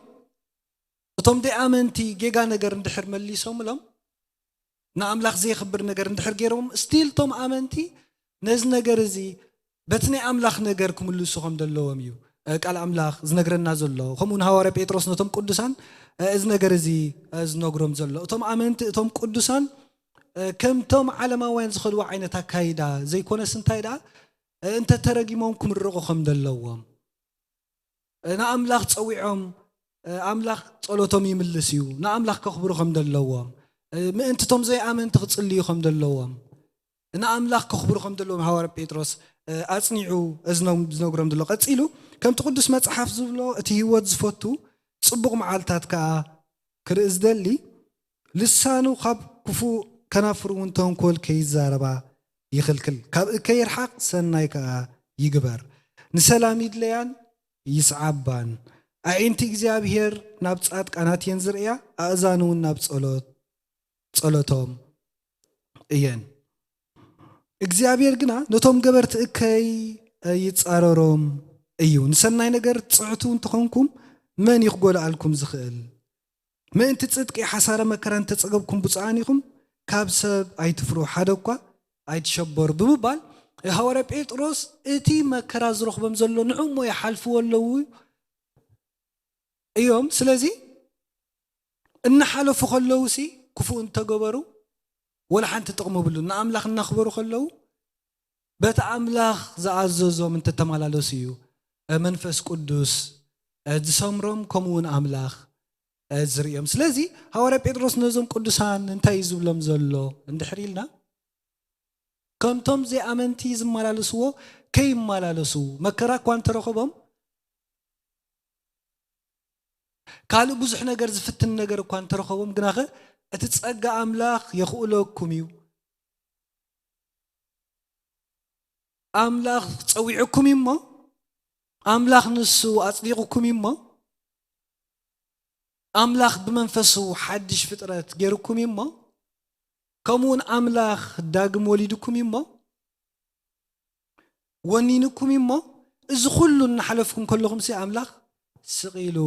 እቶም ደኣመንቲ ጌጋ ነገር እንድሕር መሊሶምሎም ንኣምላኽ ዘይኽብር ነገር እንድሕር ገይሮም ስቲል እቶም ኣመንቲ ነዚ ነገር እዚ በቲ ናይ ኣምላኽ ነገር ክምልሱ ከም ዘለዎም እዩ ቃል ኣምላኽ ዝነግረና ዘሎ ከምኡውን ሃዋርያ ጴጥሮስ ነቶም ቅዱሳን እዚ ነገር እዚ ዝነግሮም ዘሎ እቶም ኣመንቲ እቶም ቅዱሳን ከምቶም ዓለማውያን ዝኸድዎ ዓይነት ኣካይዳ ዘይኮነስ እንታይ ደኣ እንተተረጊሞም ክምርቑ ከም ዘለዎም ንኣምላኽ ፀዊዖም ኣምላኽ ጸሎቶም ይምልስ እዩ ንኣምላኽ ከኽብሩ ከም ዘለዎም ምእንትቶም ዘይኣመንቲ ክጽልዩ ከም ዘለዎም ንኣምላኽ ከኽብሩኹም ዘለዎም ሐዋርያ ጴጥሮስ ኣጽኒዑ ዝነግሮም ዘሎ ቀጺሉ ከምቲ ቅዱስ መጽሓፍ ዝብሎ እቲ ህይወት ዝፈቱ ጽቡቕ መዓልታት ከዓ ክርኢ ዝደሊ ልሳኑ ካብ ክፉእ ከናፍሩ እውን ተንኮል ከይዛረባ ይኽልክል ካብ ከይርሓቕ ሰናይ ከዓ ይግበር ንሰላም ይድለያን ይስዓባን ኣዒንቲ እግዚኣብሔር ናብ ጻድቃናት እየን ዝርእያ ኣእዛኑ እውን ናብ ጸሎቶም እየን እግዚአብሔር ግና ነቶም ገበርቲ እከይ ይጻረሮም እዩ ንሰናይ ነገር ጽዕቱ እንትኾንኩም መን ይኽጎልአልኩም ዝኽእል ምእንቲ ጽድቂ ሓሳረ መከራን ተጸገብኩም ብጻኣኒኹም ካብ ሰብ ኣይትፍሩ ሓደ እኳ ኣይትሸበሩ ብምባል ሐዋርያ ጴጥሮስ እቲ መከራ ዝረኽቦም ዘሎ ንዕሞ ይሓልፍዎ ኣለዉ እዮም ስለዚ እናሓለፉ ከለዉ ሲ ክፉእ እንተገበሩ ወላ ሓንቲ ጥቕሙ ብሉ ንኣምላኽ እናኽበሩ ከለዉ በቲ ኣምላኽ ዝኣዘዞም እንተተመላለሱ እዩ መንፈስ ቅዱስ ዝሰምሮም ከምኡውን ኣምላኽ ዝርዮም ስለዚ ሐዋርያ ጴጥሮስ ነዞም ቅዱሳን እንታይ ዝብሎም ዘሎ እንድሕር ኢልና ከምቶም ዘይኣመንቲ ዝመላለስዎ ከይመላለሱ መከራ እኳ እንተረኸቦም ካልእ ብዙሕ ነገር ዝፍትን ነገር እኳ እንተረኸቦም ግናኸ እቲ ጸጋ ኣምላኽ የኽእለኩም እዩ ኣምላኽ ፀዊዕኩም እሞ ኣምላኽ ንሱ ኣጽዲቕኩም እሞ ኣምላኽ ብመንፈሱ ሓድሽ ፍጥረት ገይርኩም እሞ ከምኡውን ኣምላኽ ዳግም ወሊድኩም እሞ ወኒንኩም እሞ እዚ ኩሉ እናሓለፍኩም ከለኹም ሲ ኣምላኽ ስቂሉ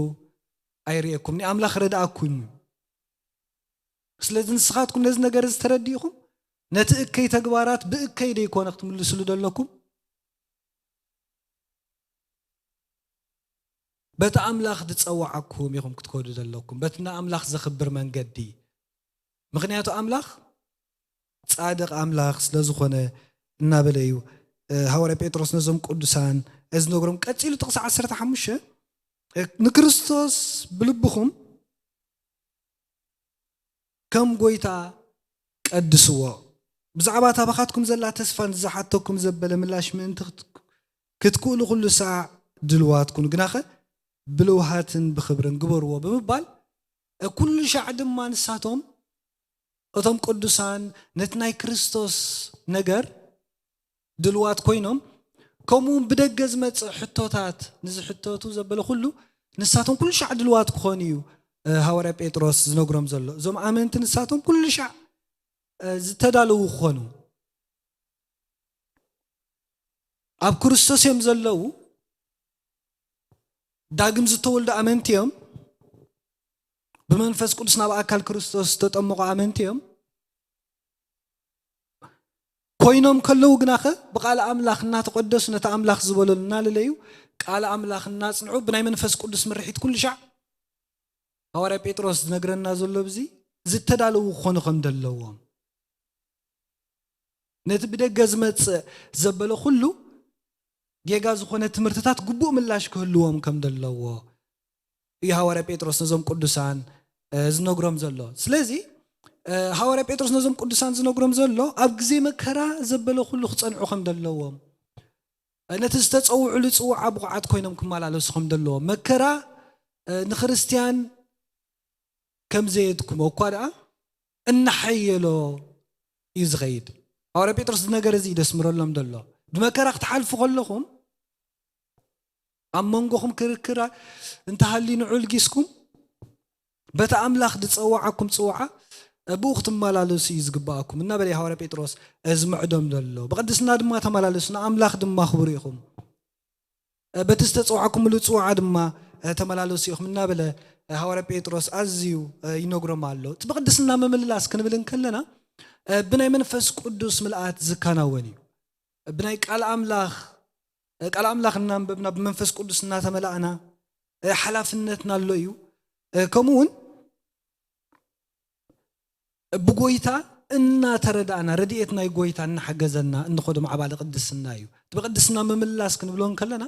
ኣይርኤኩም ንኣምላኽ ረዳእኩም ስለዚ ንስኻትኩም ነዚ ነገር ዝተረዲእኹም ነቲ እከይ ተግባራት ብእከይ ደይኮነ ክትምልስሉ ዘለኩም በቲ ኣምላኽ ዝፀዋዓኩም ኢኹም ክትከዱ ዘለኩም በቲ ንኣምላኽ ዘኽብር መንገዲ ምክንያቱ ኣምላኽ ጻድቕ ኣምላኽ ስለ ዝኾነ እናበለ እዩ ሐዋርያ ጴጥሮስ ነዞም ቅዱሳን እዚ ነግሮም ቀፂሉ ጥቕሲ 15 ንክርስቶስ ብልብኹም ከም ጎይታ ቀድስዎ ብዛዕባ ታባኻትኩም ዘላ ተስፋን ዝሓተኩም ዘበለ ምላሽ ምእንቲ ክትክእሉ ኩሉ ሰዓዕ ድልዋት ኩኑ ግናኸ ብልውሃትን ብኽብርን ግበርዎ ብምባል ኩሉ ሻዕ ድማ ንሳቶም እቶም ቅዱሳን ነቲ ናይ ክርስቶስ ነገር ድልዋት ኮይኖም ከምኡውን ብደገ ዝመጽእ ሕቶታት ንዝሕተቱ ዘበለ ኩሉ ንሳቶም ኩሉ ሻዕ ድልዋት ክኾኑ እዩ ሐዋርያ ጴጥሮስ ዝነግሮም ዘሎ እዞም ኣመንቲ ንሳቶም ኩሉ ሻዕ ዝተዳለዉ ክኾኑ ኣብ ክርስቶስ እዮም ዘለዉ ዳግም ዝተወልዱ ኣመንቲ እዮም ብመንፈስ ቅዱስ ናብ ኣካል ክርስቶስ ዝተጠመቑ ኣመንቲ እዮም ኮይኖም ከለዉ ግናኸ ብቃል ኣምላኽ እናተቀደሱ ነቲ ኣምላኽ ዝበለሉ እናለለዩ ቃል ኣምላኽ እናጽንዑ ብናይ መንፈስ ቅዱስ ምርሒት ኩሉ ሻዕ ሐዋርያ ጴጥሮስ ዝነግረና ዘሎ ብዚ ዝተዳለዉ ክኾኑ ከም ዘለዎም ነቲ ብደገ ዝመጽእ ዘበለ ኩሉ ጌጋ ዝኾነ ትምህርትታት ግቡእ ምላሽ ክህልዎም ከም ዘለዎ እዩ ሐዋርያ ጴጥሮስ ነዞም ቅዱሳን ዝነግሮም ዘሎ ስለዚ ሐዋርያ ጴጥሮስ ነዞም ቅዱሳን ዝነግሮም ዘሎ ኣብ ግዜ መከራ ዘበለ ኩሉ ክጸንዑ ከም ዘለዎም ነቲ ዝተጸውዑሉ ጽዋዕ ብቑዓት ኮይኖም ክመላለሱ ከም ዘለዎም መከራ ንክርስቲያን ከም ዘየድኩም እኳ ደኣ እናሓየሎ እዩ ዝኸይድ ሐዋርያ ጴጥሮስ ነገር እዚ ደስምረሎም ዘሎ ብመከራ ክትሓልፉ ከለኹም ኣብ መንጎኹም ክርክራ እንተሃሊ ንዑል ጊስኩም በታ ኣምላኽ ዝፀዋዓኩም ጽዋዓ ብኡ ክትመላለሱ እዩ ዝግባኣኩም እናበለ ሐዋርያ ጴጥሮስ ዝምዕዶም ዘሎ ብቅድስና ድማ ተመላለሱ ንኣምላኽ ድማ ክብሩ ኢኹም በቲ ዝተፀዋዓኩምሉ ጽዋዓ ድማ ተመላለሱ ኢኹም እናበለ ሐዋርያ ጴጥሮስ ኣዝዩ ይነግሮም ኣሎ እቲ ብቅድስና መምልላስ ክንብል ከለና ብናይ መንፈስ ቅዱስ ምልኣት ዝከናወን እዩ ብናይ ቃል ኣምላኽ እናንበብና ብመንፈስ ቅዱስ እናተመላእና ሓላፍነትና ኣሎ እዩ ከምኡውን ብጎይታ እናተረዳእና ረድኤት ናይ ጎይታ እናሓገዘና እንኸዶ ማዕባለ ቅድስና እዩ ብቅድስና መምልላስ ክንብሎን ከለና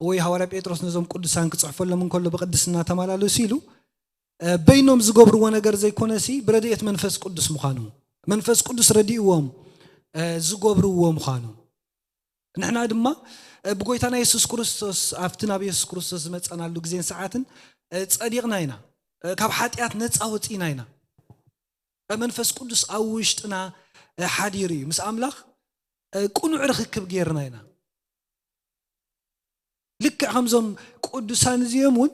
ወይ ሐዋርያ ጴጥሮስ ነዞም ቅዱሳን ክጽሕፈሎም እንከሎ ብቅድስና ተመላለሱ ኢሉ በይኖም ዝገብርዎ ነገር ዘይኮነሲ ብረድኤት መንፈስ ቅዱስ ምዃኑ መንፈስ ቅዱስ ረዲእዎም ዝገብርዎ ምዃኑ ንሕና ድማ ብጎይታና ኢየሱስ ክርስቶስ ኣፍትና ኢየሱስ ክርስቶስ ዝመጸናሉ ግዜን ሰዓትን ጸዲቕና ኢና ካብ ሓጢኣት ነፃ ወፂና ኢና መንፈስ ቅዱስ ኣብ ውሽጥና ሓዲር እዩ ምስ ኣምላኽ ቁኑዕ ርክክብ ጌርና ኢና ልክዕ ከምዞም ቅዱሳን እዚኦም እውን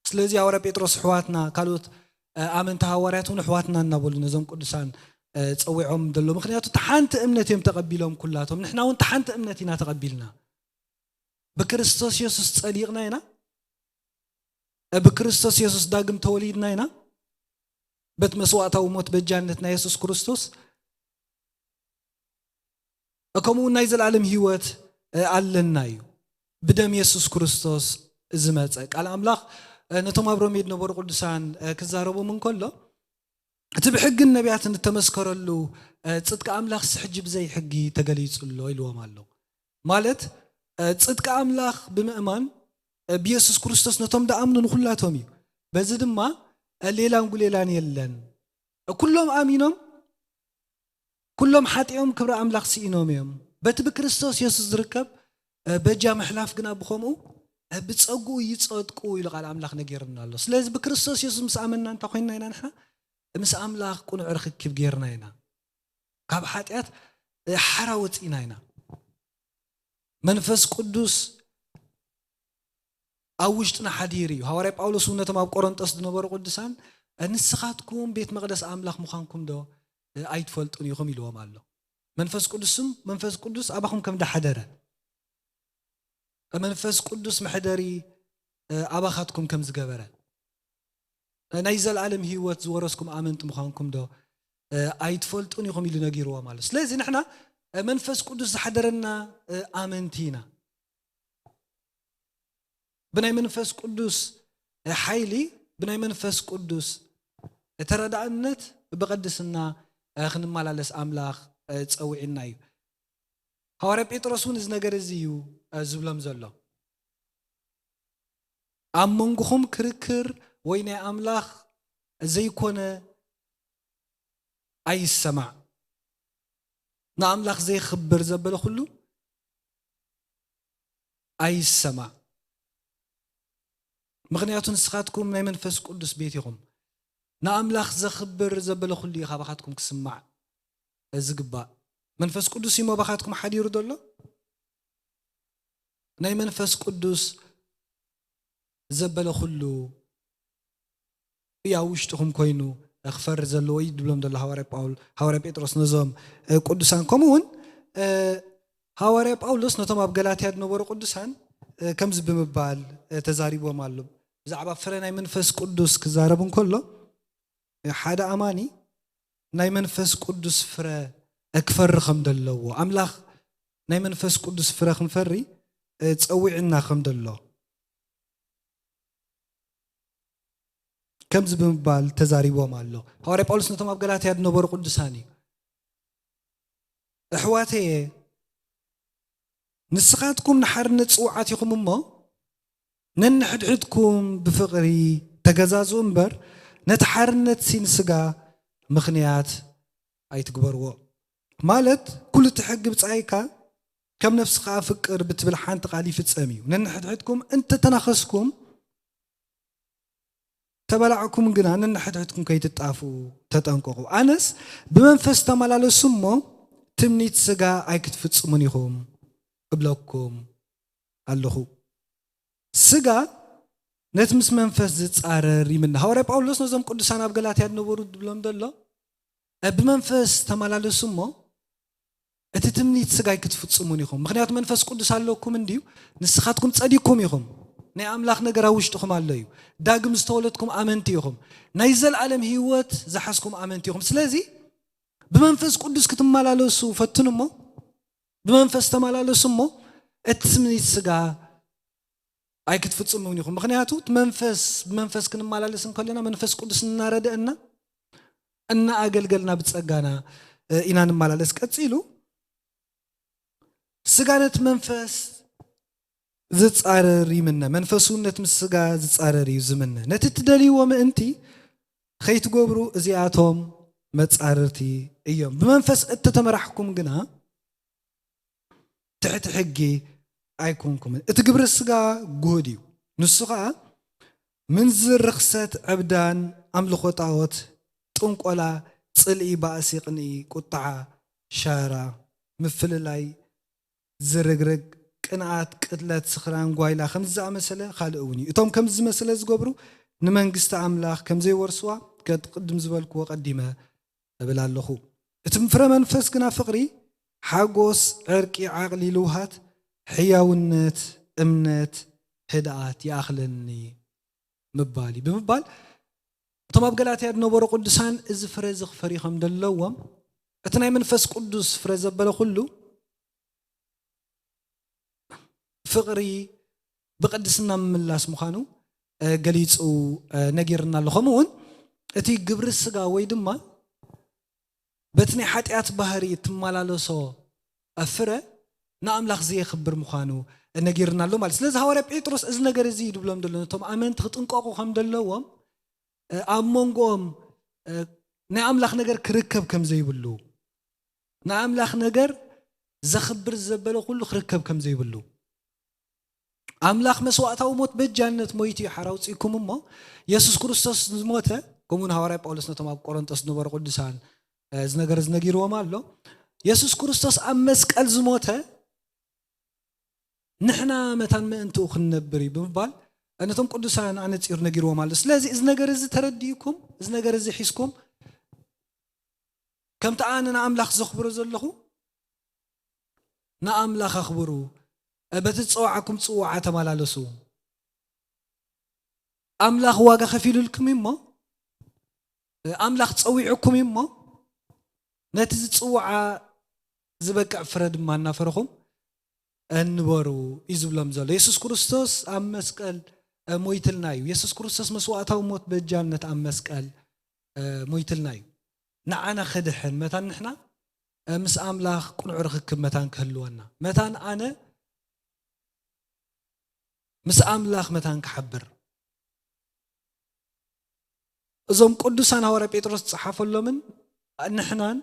ስለዚ ሐዋርያ ጴጥሮስ ሕዋትና ካልኦት ኣመንቲ ሐዋርያት እውን ሕዋትና እናበሉ ነዞም ቅዱሳን ፀዊዖም ደሎ ምክንያቱ ተሓንቲ እምነት እዮም ተቀቢሎም ኩላቶም ንሕና እውን ተሓንቲ እምነት ኢና ተቀቢልና ብክርስቶስ ኢየሱስ ጸዲቕና ኢና ብክርስቶስ ኢየሱስ ዳግም ተወሊድና ኢና በት መስዋዕታዊ ሞት በጃነትና ኢየሱስ ክርስቶስ ከምኡ ናይ ዘላለም ህይወት ኣለና እዩ ብደም ኢየሱስ ክርስቶስ ዝመፀ ቃል ኣምላኽ ነቶም ኣብ ሮሜ ዝነበሩ ቅዱሳን ክዛረቦም እንከሎ እቲ ብሕጊ ነቢያትን ተመስከረሉ ጽድቂ ኣምላኽ ሕጂ ብዘይ ሕጊ ተገሊጹሎ ኢልዎም ኣሎ ማለት ጽድቂ ኣምላኽ ብምእማን ብኢየሱስ ክርስቶስ ነቶም ደኣምኑ ንኹላቶም እዩ በዚ ድማ ሌላን ጉሌላን የለን ኩሎም ኣሚኖም ኩሎም ሓጢኦም ክብሪ ኣምላኽ ሲኢኖም እዮም በቲ ብክርስቶስ ኢየሱስ ዝርከብ በጃ መሕላፍ ግና ብኸምኡ ብጸጉ ይጸድቁ ኢሉ ቃል ኣምላኽ ነገርና ኣሎ ስለዚ ብክርስቶስ ኢየሱስ ምስ ኣመንና እንታ ኮይንና ኢና ንሕና ምስ ኣምላኽ ቁኑዕ ርክክብ ጌርና ኢና ካብ ሓጢኣት ሓራ ወፂና ኢና መንፈስ ቅዱስ ኣብ ውሽጥና ሓዲር እዩ ሐዋርያ ጳውሎስ ነቶም ኣብ ቆሮንጦስ ዝነበሩ ቅዱሳን ንስኻትኩም ቤት መቅደስ ኣምላኽ ምዃንኩም ዶ ኣይትፈልጡን ኢኹም ኢልዎም ኣሎ መንፈስ ቅዱስ ኣባኹም ከም ዳሓደረ መንፈስ ቅዱስ መሕደሪ ኣባኻትኩም ከም ዝገበረ ናይ ዘለዓለም ህይወት ዝወረስኩም ኣመንቲ ምዃንኩም ዶ ኣይትፈልጡን ኢኹም ኢሉ ነጊርዎም ኣሎ ስለዚ ንሕና መንፈስ ቅዱስ ዝሓደረና ኣመንቲ ኢና ብናይ መንፈስ ቅዱስ ሓይሊ ብናይ መንፈስ ቅዱስ ተረዳእነት ብቅድስና ክንመላለስ ኣምላኽ ፀዊዕና እዩ ሐዋርያ ጴጥሮስ እውን እዚ ነገር እዚ እዩ ዝብሎም ዘሎ ኣብ መንጎኹም ክርክር ወይ ናይ ኣምላኽ ዘይኮነ ኣይሰማዕ ንኣምላኽ ዘይኽብር ዘበለ ኩሉ ኣይሰማዕ ምክንያቱ ንስኻትኩም ናይ መንፈስ ቅዱስ ቤት ኢኹም ንኣምላኽ ዘኽብር ዘበለ ኩሉ ካባኻትኩም ክስማዕ ዝግባእ መንፈስ ቅዱስ እዩ መባኻትኩም ሓዲሩ ደሎ ናይ መንፈስ ቅዱስ ዘበለ ኩሉ ያ ውሽጥኩም ኮይኑ ክፈር ዘሎ ወይ ድብሎም ደሎ ሐዋርያ ጴጥሮስ ነዞም ቅዱሳን ከምኡውን ሐዋርያ ጳውሎስ ነቶም ኣብ ገላትያ ዝነበሩ ቅዱሳን ከምዚ ብምባል ተዛሪቦም ኣሎ ብዛዕባ ፍረ ናይ መንፈስ ቅዱስ ክዛረብ እንከሎ ሓደ ኣማኒ ናይ መንፈስ ቅዱስ ፍረ ክፈሪ ከም ዘለዎ ኣምላኽ ናይ መንፈስ ቅዱስ ፍረ ክንፈሪ ፀዊዕና ከም ደሎ ከምዚ ብምባል ተዛሪቦም ኣሎ ሐዋርያ ጳውሎስ ነቶም ኣብ ገላትያ ዝነበሩ ቅዱሳን እዩ ኣሕዋተየ ንስኻትኩም ንሓርነት ጽዋዓት ኢኹም እሞ ነንሕድሕድኩም ብፍቕሪ ተገዛዝኡ እምበር ነቲ ሓርነት ሲንስጋ ምኽንያት ኣይትግበርዎ ማለት ኩሉ ትሕጊ ብጻይካ ከም ነፍስኻ ፍቅር ብትብል ሓንቲ ቃል ይፍጸም እዩ ነንሕድሕድኩም እንተተናኸስኩም ተበላዕኩም ግና ነንሕድሕድኩም ከይትጣፉ ተጠንቀቁ ኣነስ ብመንፈስ ተመላለሱ እሞ ትምኒት ስጋ ኣይክትፍጽሙን ኢኹም እብለኩም ኣለኹ ስጋ ነቲ ምስ መንፈስ ዝጻረር ይምና ሐዋርያ ጳውሎስ ነዞም ቅዱሳን ኣብ ገላትያ ዝነበሩ ድብሎም ደሎ ብመንፈስ ተመላለሱ እሞ እቲ ትምኒት ስጋ ኣይክትፍጽሙን ኢኹም ምክንያቱ መንፈስ ቅዱስ ኣለኩም እንዲዩ ንስኻትኩም ጸዲቅኩም ኢኹም ናይ ኣምላኽ ነገር ኣብ ውሽጥኩም ኣሎ እዩ ዳግም ዝተወለድኩም ኣመንቲ ኢኹም ናይ ዘለዓለም ህይወት ዝሓስኩም ኣመንቲ ኢኹም ስለዚ ብመንፈስ ቅዱስ ክትመላለሱ ፈትኑ እሞ ብመንፈስ ተመላለሱ እሞ እቲ ትምኒት ስጋ ኣይክትፍጽሙን ኢኹም ምክንያቱ ብመንፈስ ክንመላለስ እንከለና መንፈስ ቅዱስ እናረደአና እና ኣገልገልና ብጸጋና ኢና ንመላለስ ቀፂሉ ስጋነት መንፈስ ዝጻረር ይምነ መንፈሱነት ምስ ስጋ ዝጻረር እዩ ዝምነ ነቲ ትደልይዎ ምእንቲ ከይትገብሩ እዚኣቶም መጻርርቲ እዮም ብመንፈስ እተተመራሕኩም ግና ትሕቲ ሕጊ ኣይኮንኩም እቲ ግብረ ስጋ ጉህድ እዩ ንሱ ከዓ ምንዝር ርክሰት ዕብዳን ኣምልኾ ጣዖት ጥንቆላ ጽልኢ ባእሲ ቅንኢ ቁጣዓ ሻራ ምፍልላይ ዝርግርግ ቅንዓት ቅትለት ስኽራን ጓይላ ከምዚ ዝኣመሰለ ካልእ እውን እዩ እቶም ከምዚ ዝመሰለ ዝገብሩ ንመንግስቲ ኣምላኽ ከምዘይወርስዋ ቅድም ዝበልክዎ ቀዲመ እብል ኣለኹ እቲ ፍረ መንፈስ ግና ፍቕሪ ሓጎስ ዕርቂ ዓቕሊ ልውሃት ሕያውነት እምነት ህድኣት ይኣኽለኒ ምባል ብምባል እቶም ኣብ ገላትያ ዝነበሩ ቅዱሳን እዚ ፍረ ዝኽፈሪኾም ዘለዎም እቲ ናይ መንፈስ ቅዱስ ፍረ ዘበለ ኩሉ ፍቕሪ ብቅድስና ምምላስ ምዃኑ ገሊፁ ነጊርና ኣሎ ከምኡውን እቲ ግብሪ ስጋ ወይ ድማ በቲ ናይ ሓጢኣት ባህሪ እትመላለሶ ፍረ ንኣምላኽ ዘየኽብር ምዃኑ ነጊርና ኣሎ ማለት ስለዚ ሃዋርያ ጴጥሮስ እዚ ነገር እዚ ይድብሎም ዘሎ እቶም ኣመንቲ ክጥንቀቑ ከም ዘለዎም ኣብ መንጎኦም ናይ ኣምላኽ ነገር ክርከብ ከም ዘይብሉ ናይ ኣምላኽ ነገር ዘኽብር ዘበለ ኩሉ ክርከብ ከም ዘይብሉ ኣምላኽ መስዋዕታዊ ሞት በጃነት ሞይቱ ሓራውፂኩም እሞ ኢየሱስ ክርስቶስ ዝሞተ ከምኡን ሃዋርያ ጳውሎስ ነቶም ኣብ ቆሮንቶስ ዝነበሩ ቅዱሳን እዚ ነገር ዝነጊርዎም ኣሎ ኢየሱስ ክርስቶስ ኣብ መስቀል ዝሞተ ንሕና መታን ምእንትኡ ክንነብር ብምባል ነቶም ቅዱሳን ኣነፂሩ ነጊርዎም ኣሎ ስለዚ እዚ ነገር እዚ ተረዲእኩም እዚ ነገር እዚ ሒዝኩም ከምቲ ኣነ ንኣምላኽ ዘኽብሮ ዘለኹ ንኣምላኽ ኣኽብሩ በቲ ዝፀዋዓኩም ፅዋዓ ተመላለሱ ኣምላኽ ዋጋ ከፊሉልኩም እሞ ኣምላኽ ፀዊዑኩም እሞ ነቲ ዝፅዋዓ ዝበቅዕ ፍረ ድማ እናፈረኹም እንበሩ እዩ ዝብሎም ዘሎ ኢየሱስ ክርስቶስ ኣብ መስቀል ሞይትልና እዩ ኢየሱስ ክርስቶስ መስዋዕታዊ ሞት በጃነት ኣብ መስቀል ሞይትልና እዩ ንዓና ክድሕን መታን ንሕና ምስ ኣምላኽ ቁኑዕ ርክክብ መታን ክህልወና መታን ኣነ ምስ ኣምላኽ መታን ክሓብር እዞም ቅዱሳን ሃዋርያ ጴጥሮስ ዝፀሓፈሎምን ንሕናን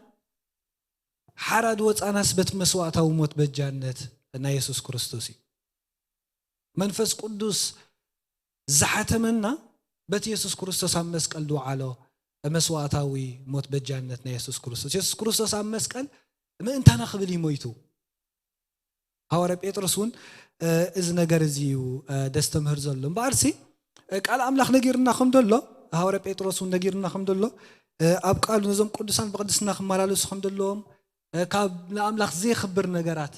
ሓራድ ወፃናስ በቲ መስዋዕታዊ ሞት በጃነት ናይ ኢየሱስ ክርስቶስ እዩ መንፈስ ቅዱስ ዝሓተመና በቲ ኢየሱስ ክርስቶስ ኣብ መስቀል ዝወዓሎ መስዋዕታዊ ሞት በጃነት ናይ ኢየሱስ ክርስቶስ ኣብ መስቀል ምእንታና ክብል ይሞይቱ ሃዋርያ ጴጥሮስ እውን እዚ ነገር እዚ እዩ ደስተምህር ዘሎ እምበኣርሲ ቃል ኣምላኽ ነጊርና ከም ደሎ ሃዋርያ ጴጥሮስ እውን ነጊርና ከም ደሎ ኣብ ቃሉ ነዞም ቅዱሳን ብቅድስና ክመላለሱ ከም ደለዎም ካብ ንኣምላኽ ዘይኽብር ነገራት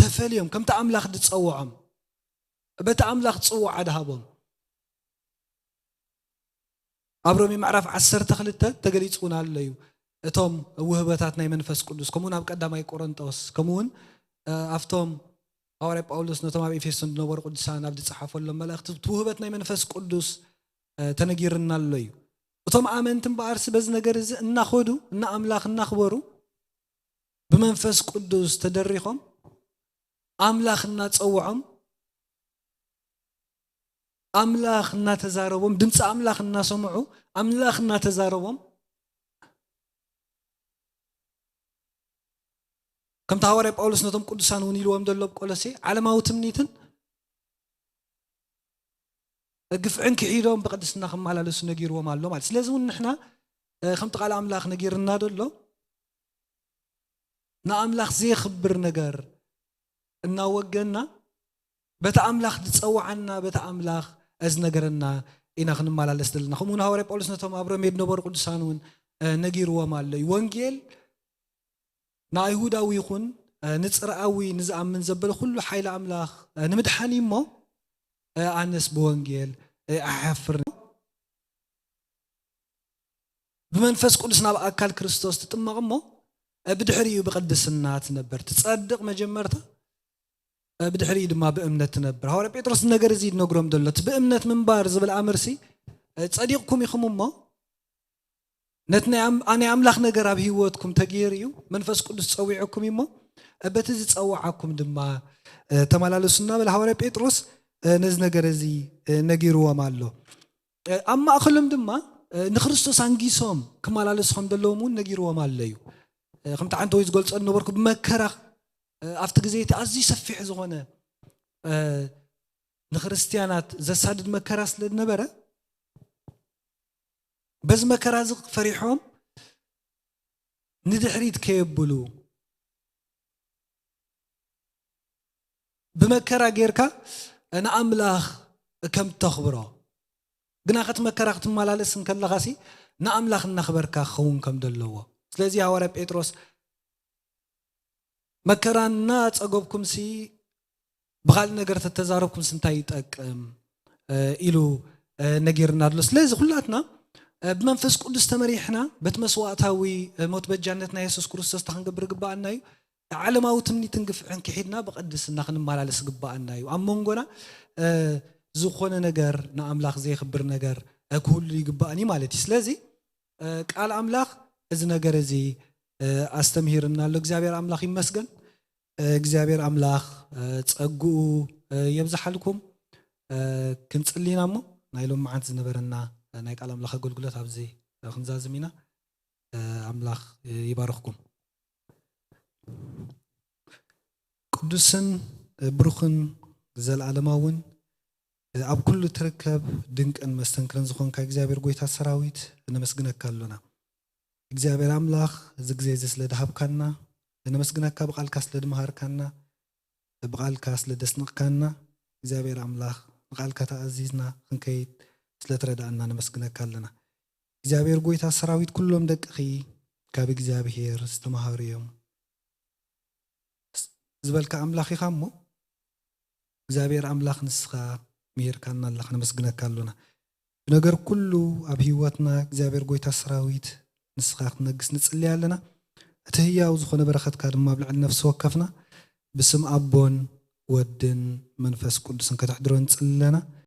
ተፈልዮም ከምቲ ኣምላኽ ዝፀውዖም በቲ ኣምላኽ ፅዋዓ ድሃቦም ኣብ ሮሜ ምዕራፍ 12 ተገሊፁና ኣሎ እዩ እቶም ውህበታት ናይ መንፈስ ቅዱስ ከምኡውን ኣብ ቀዳማይ ቆሮንቶስ ከምኡውን ኣብቶም ሃዋርያ ጳውሎስ ነቶም ኣብ ኤፌሶን ዝነበሩ ቅዱሳን ኣብ ዝፀሓፈሎም መልእኽቲ ውህበት ናይ መንፈስ ቅዱስ ተነጊርና ኣሎ እዩ እቶም ኣመንቲ እምበኣርሲ በዚ ነገር እዚ እናኸዱ ንኣምላኽ እናኽበሩ ብመንፈስ ቅዱስ ተደሪኾም ኣምላኽ እናፀውዖም ኣምላኽ እናተዛረቦም ድምፂ ኣምላኽ እናሰምዑ ኣምላኽ እናተዛረቦም ከምቲ ሃዋርያ ጳውሎስ ነቶም ቅዱሳን እውን ኢልዎም ዘሎ ብቆሎሴ ዓለማዊ ትምኒትን ግፍዕን ክሒዶም ብቅድስና ክመላለሱ ነጊርዎም ኣሎ ማለት ስለዚ እውን ንሕና ከምቲ ቃል ኣምላኽ ነጊርና ደሎ ንኣምላኽ ዘይኽብር ነገር እናወገና በቲ ኣምላኽ ዝፀዋዓና በቲ ኣምላኽ እዚ ነገርና ኢና ክንመላለስ ዘለና ከምኡውን ሃዋርያ ጳውሎስ ነቶም ኣብ ሮሜ ዝነበሩ ቅዱሳን እውን ነጊርዎም ኣሎ እዩ ወንጌል ንኣይሁዳዊ ይኹን ንፅርኣዊ ንዝኣምን ዘበለ ኩሉ ሓይሊ ኣምላኽ ንምድሓኒ እሞ ኣነስ ብወንጌል ኣሓፍር ብመንፈስ ቅዱስ ናብ ኣካል ክርስቶስ ትጥመቕ እሞ ብድሕሪኡ ብቅድስና ትነብር ትጸድቕ መጀመርታ بدحري دما بأمنة نبر هو بيتروس نجار زيد نجرم دلت بأمنة منبار زبل أمرسي تصديقكم يخمم ما نتنعم أنا أملاخ نجار بهيوتكم تغييريو منفس قدس تصويعكم يما بتزيد تصوعكم دما تمالال السنة بالحوار بيتروس نز نجار زي نجيروا ماله أما أخلهم دما ንክርስቶስ አንጊሶም ክመላለስኩም ዘለዎም ነጊርዎም ኣለዩ ከምቲ ዓንተ ወይ ዝገልጾ ነበርኩ ብመከራ ኣብቲ ግዜ እቲ ኣዝዩ ሰፊሕ ዝኾነ ንክርስቲያናት ዘሳድድ መከራ ስለ ነበረ በዚ መከራ እዚ ፈሪሖም ንድሕሪት ከየብሉ بمكرة غيركا أنا أملاخ كم تخبره قنا خت مكرة خت مالالس نكلا غاسي نا أملاخ نخبركا خون كم دلوا سلازي هوارا بيتروس مكرة نات أقوبكم سي بغال نقر تتزاربكم سنتايتك إلو نقير نادلس لازي خلاتنا بمنفس قدس تمريحنا بتمسواتاوي موت بجانتنا يسوس كروستوس تخنقبر قبالنا علماء تمني تنقف عن كحيدنا بقدس ناخن مال على سقباءنا وأمونغنا زخونا نجار نأملاخ زي خبر نجار أكل يقبأني مالتي سلازي قال أملاخ إذا نجار زي أستمهرنا لجزابير أملاخ يمسجن جزابير أملاخ تأجو يمزح لكم كنت لينا مو نايلهم معنا زنبرنا نايك على أملاخ أقول قلت هبزي خنزاز مينا أملاخ يبارككم قدسن بروخن زل علماون أب كل تركب دنك أن مستنكرن زخون كإجزابير قويتا سراويت نمسجنك كلنا إجزابير أملاخ زجزيز لدهب كنا نمسجنك بقال كاس لدمهار كنا بقال كاس لدسنق كنا إجزابير أملاخ بقال كتا عزيزنا خنكيت سلترد أننا نمسجنك كلنا إجزابير قويتا سراويت كلهم دقيقي كاب إجزابير استمهاريهم زبالك أملاخي خامو زابير أملاخ نسخة مير كان الله نمسجنا كلنا نجر كله أبهيواتنا زابير قويت سراويت نسخة نقص نسألي لنا تهيا وزخنا برخت كادم ما بلع النفس وقفنا بسم أبون ودن منفس كل سنك تحضرون نسأل لنا